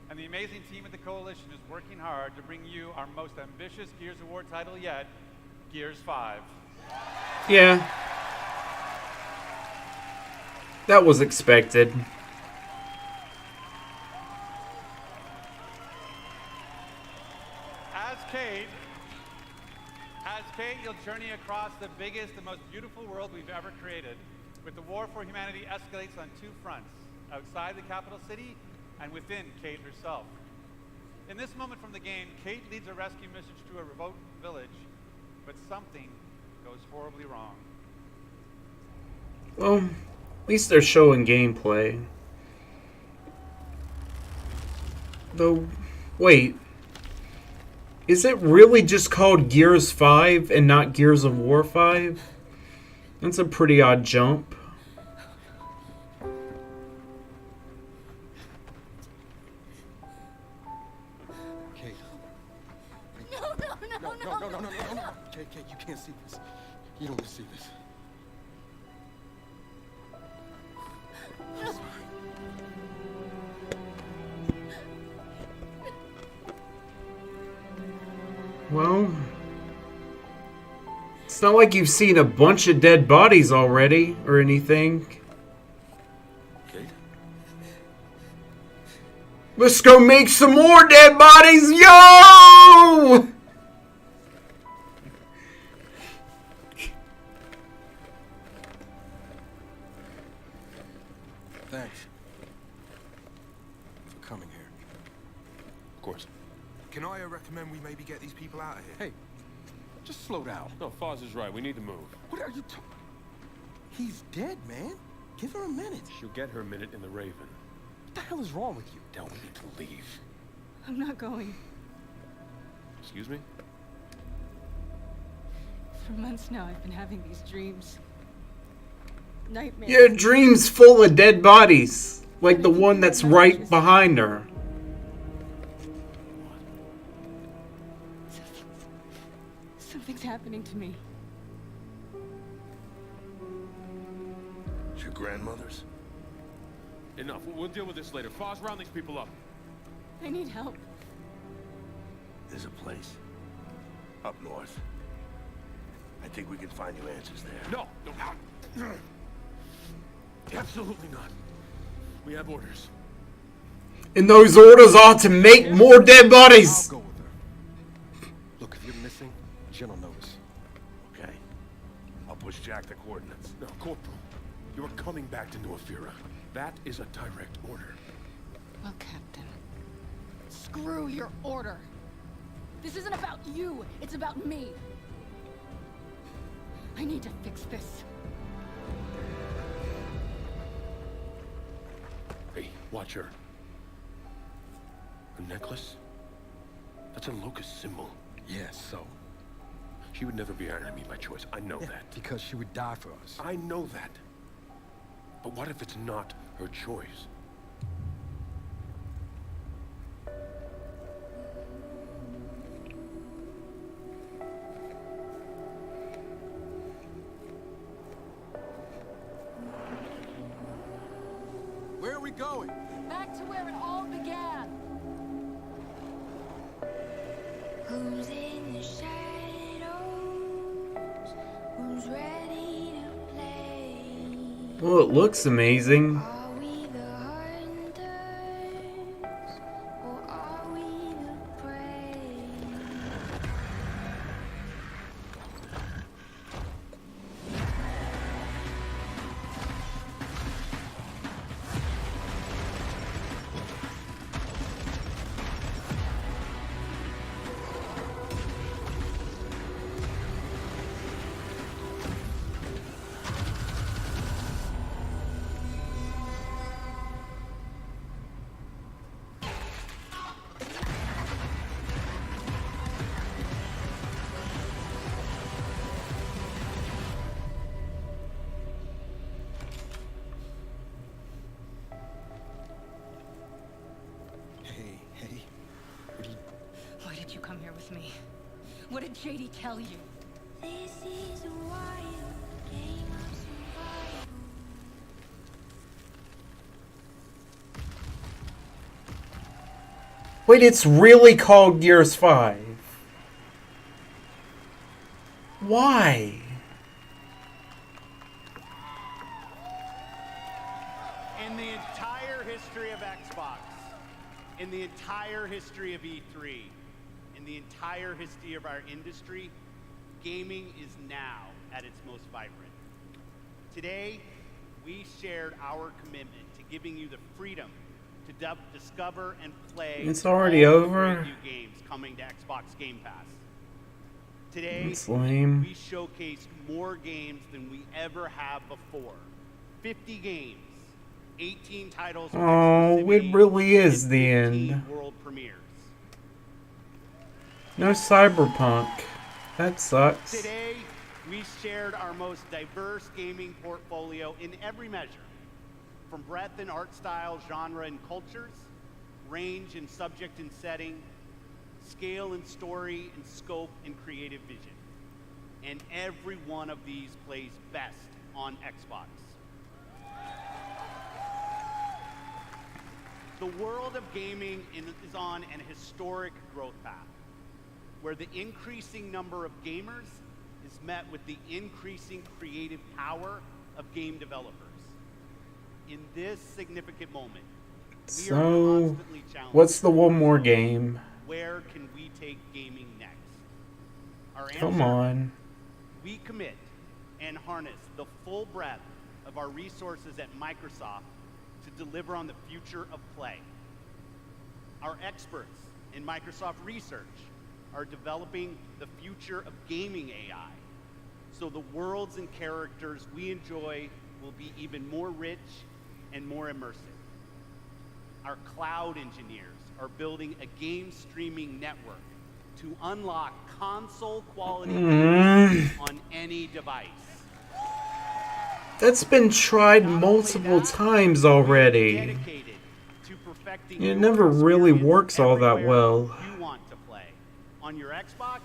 [SPEAKER 5] And the amazing team at the Coalition is working hard to bring you our most ambitious Gears Award title yet, Gears 5.
[SPEAKER 1] Yeah. That was expected.
[SPEAKER 5] As Kate, you'll journey across the biggest and most beautiful world we've ever created, with the war for humanity escalates on two fronts, outside the capital city and within Kate herself. In this moment from the game, Kate leads a rescue mission to a remote village, but something goes horribly wrong.
[SPEAKER 1] Well, at least they're showing gameplay. Though, wait. Is it really just called Gears 5 and not Gears of War 5? That's a pretty odd jump.
[SPEAKER 14] Kate. No. Kate, you can't see this. You don't want to see this. I'm sorry.
[SPEAKER 1] Well, it's not like you've seen a bunch of dead bodies already or anything.
[SPEAKER 14] Kate?
[SPEAKER 1] Let's go make some more dead bodies, yo!
[SPEAKER 14] Thanks for coming here.
[SPEAKER 17] Of course. Can I recommend we maybe get these people out of here?
[SPEAKER 14] Hey, just slow down.
[SPEAKER 17] No, Foz is right. We need to move.
[SPEAKER 14] What are you talking? He's dead, man. Give her a minute.
[SPEAKER 17] She'll get her minute in the Raven.
[SPEAKER 14] What the hell is wrong with you?
[SPEAKER 17] Don't need to leave.
[SPEAKER 3] I'm not going.
[SPEAKER 17] Excuse me?
[SPEAKER 3] For months now, I've been having these dreams. Nightmares.
[SPEAKER 1] Yeah, dreams full of dead bodies. Like the one that's right behind her.
[SPEAKER 3] Something's happening to me.
[SPEAKER 17] It's your grandmother's? Enough. We'll deal with this later. Foz, round these people up.
[SPEAKER 3] I need help.
[SPEAKER 15] There's a place up north. I think we can find you answers there.
[SPEAKER 17] No. Absolutely not. We have orders.
[SPEAKER 1] And those orders are to make more dead bodies.
[SPEAKER 14] I'll go with her. Look, if you're missing, Jen will notice.
[SPEAKER 15] Okay. I'll push Jack the coordinates.
[SPEAKER 17] No, Corporal. You are coming back to New Afira. That is a direct order.
[SPEAKER 3] Well, Captain, screw your order. This isn't about you. It's about me. I need to fix this.
[SPEAKER 17] Hey, watch her. Her necklace? That's a locust symbol.
[SPEAKER 14] Yes, so?
[SPEAKER 17] She would never be our enemy by choice. I know that.
[SPEAKER 14] Because she would die for us.
[SPEAKER 17] I know that. But what if it's not her choice?
[SPEAKER 14] Where are we going?
[SPEAKER 3] Back to where it all began.
[SPEAKER 13] Who's in the shadows? Who's ready to play?
[SPEAKER 1] Well, it looks amazing.
[SPEAKER 13] Are we the hunters or are we the prey?
[SPEAKER 8] Katie tell you?
[SPEAKER 13] This is a wild game of survival.
[SPEAKER 1] Wait, it's really called Gears 5. Why?
[SPEAKER 5] In the entire history of Xbox, in the entire history of E3, in the entire history of our industry, gaming is now at its most vibrant. Today, we shared our commitment to giving you the freedom to discover and play
[SPEAKER 1] It's already
[SPEAKER 5] all the
[SPEAKER 1] over?
[SPEAKER 5] great new games coming to Xbox Game Pass. Today,
[SPEAKER 1] That's lame.
[SPEAKER 5] we showcased more games than we ever have before. 50 games, 18 titles with
[SPEAKER 1] Oh, it
[SPEAKER 5] exclusivity,
[SPEAKER 1] really is
[SPEAKER 5] and
[SPEAKER 1] the
[SPEAKER 5] 15
[SPEAKER 1] end.
[SPEAKER 5] world premieres.
[SPEAKER 1] No Cyberpunk. That sucks.
[SPEAKER 5] Today, we shared our most diverse gaming portfolio in every measure, from breadth and art style, genre and cultures, range and subject and setting, scale and story and scope and creative vision. And every one of these plays best on Xbox. The world of gaming is on an historic growth path, where the increasing number of gamers is met with the increasing creative power of game developers. In this significant moment, we are
[SPEAKER 1] So,
[SPEAKER 5] constantly challenged.
[SPEAKER 1] what's the one more game?
[SPEAKER 5] Where can we take gaming next? Our
[SPEAKER 1] Come
[SPEAKER 5] answer,
[SPEAKER 1] on.
[SPEAKER 5] we commit and harness the full breadth of our resources at Microsoft to deliver on the future of play. Our experts in Microsoft Research are developing the future of gaming AI, so the worlds and characters we enjoy will be even more rich and more immersive. Our cloud engineers are building a game streaming network to unlock console quality games on any device.
[SPEAKER 1] That's been tried multiple times already.
[SPEAKER 5] Dedicated to perfecting
[SPEAKER 1] It
[SPEAKER 5] your
[SPEAKER 1] never really
[SPEAKER 5] experience
[SPEAKER 1] works all that
[SPEAKER 5] everywhere
[SPEAKER 1] well.
[SPEAKER 5] you want to play, on your Xbox,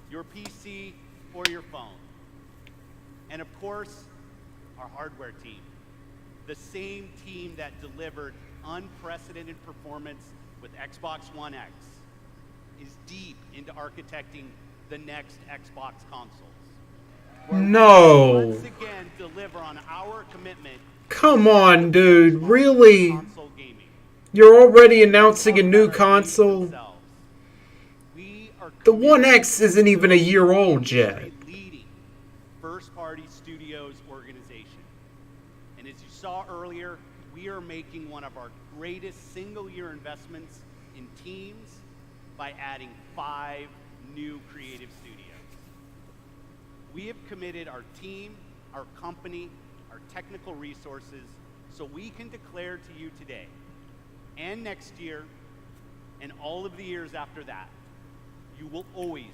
[SPEAKER 5] your PC, or your phone. And of course, our hardware team, the same team that delivered unprecedented performance with Xbox One X, is deep into architecting the next Xbox consoles.
[SPEAKER 1] No.
[SPEAKER 5] Once again, deliver on our commitment.
[SPEAKER 1] Come on, dude. Really? You're already announcing a new console? The One X isn't even a year old yet.
[SPEAKER 5] First-party studios organization. And as you saw earlier, we are making one of our greatest single-year investments in teams by adding 5 new creative studios. We have committed our team, our company, our technical resources, so we can declare to you today and next year and all of the years after that, you will always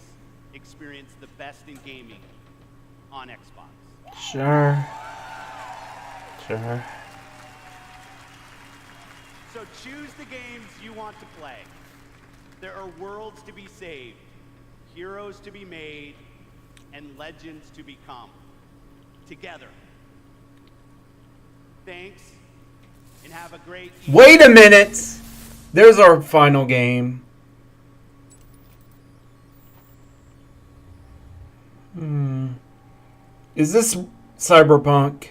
[SPEAKER 5] experience the best in gaming on Xbox.
[SPEAKER 1] Sure. Sure.
[SPEAKER 5] So choose the games you want to play. There are worlds to be saved, heroes to be made, and legends to become. Together. Thanks, and have a great evening.
[SPEAKER 1] Wait a minute! There's our final game. Is this Cyberpunk?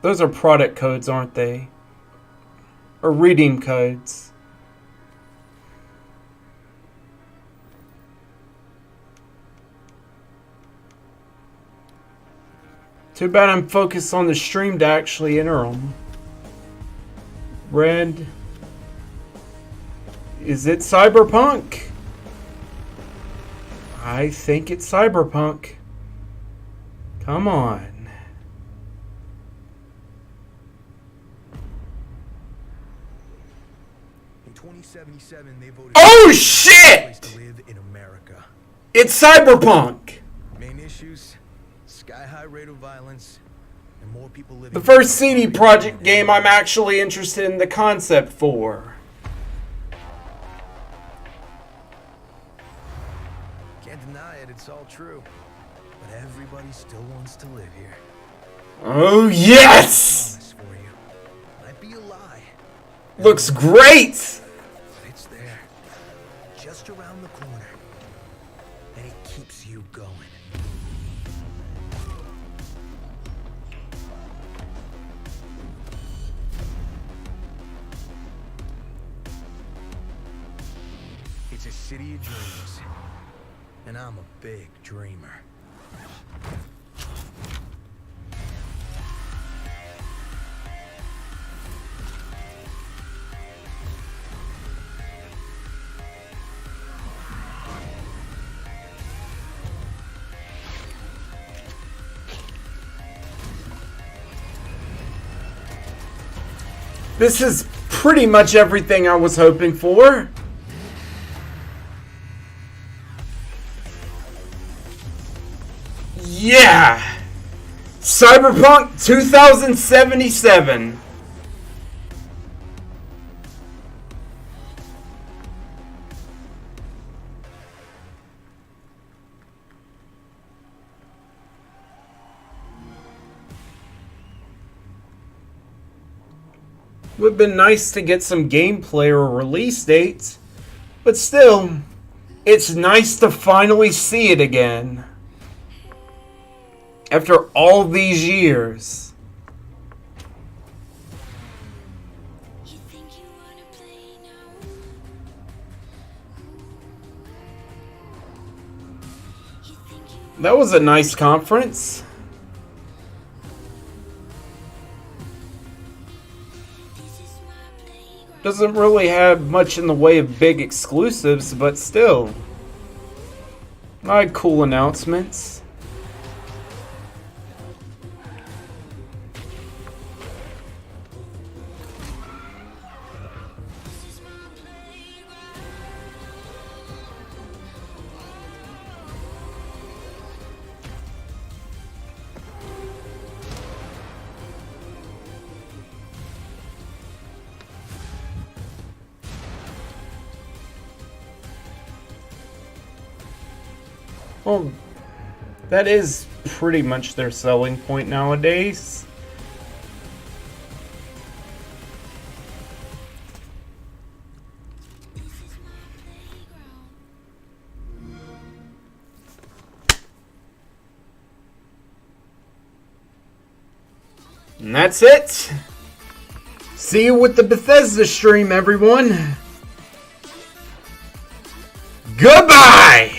[SPEAKER 1] Those are product codes, aren't they? Or redeem codes. Too bad I'm focused on the stream to actually enter them. Red. Is it Cyberpunk? I think it's Cyberpunk. Come on.
[SPEAKER 16] In 2016,
[SPEAKER 2] 2077, they voted
[SPEAKER 1] Oh shit!
[SPEAKER 2] to live in America.
[SPEAKER 1] It's Cyberpunk.
[SPEAKER 2] Main issues: sky-high rate of violence, and more people living.
[SPEAKER 1] The first CD Projekt game I'm actually interested in the concept for.
[SPEAKER 2] Can't deny it, it's all true. But everybody still wants to live here.
[SPEAKER 1] Oh yes!
[SPEAKER 2] For you. Might be a lie.
[SPEAKER 1] Looks great!
[SPEAKER 2] But it's there. Just around the corner. And it keeps you going. It's a city of dreams. And I'm a big dreamer.
[SPEAKER 1] This is pretty much everything I was hoping for. Yeah! Cyberpunk 2077. Would have been nice to get some gameplay or release dates, but still, it's nice to finally see it again. After all these years. That was a nice conference. Doesn't really have much in the way of big exclusives, but still. I like cool announcements. Well, that is pretty much their selling point nowadays. And that's it. See you with the Bethesda stream, everyone. Goodbye!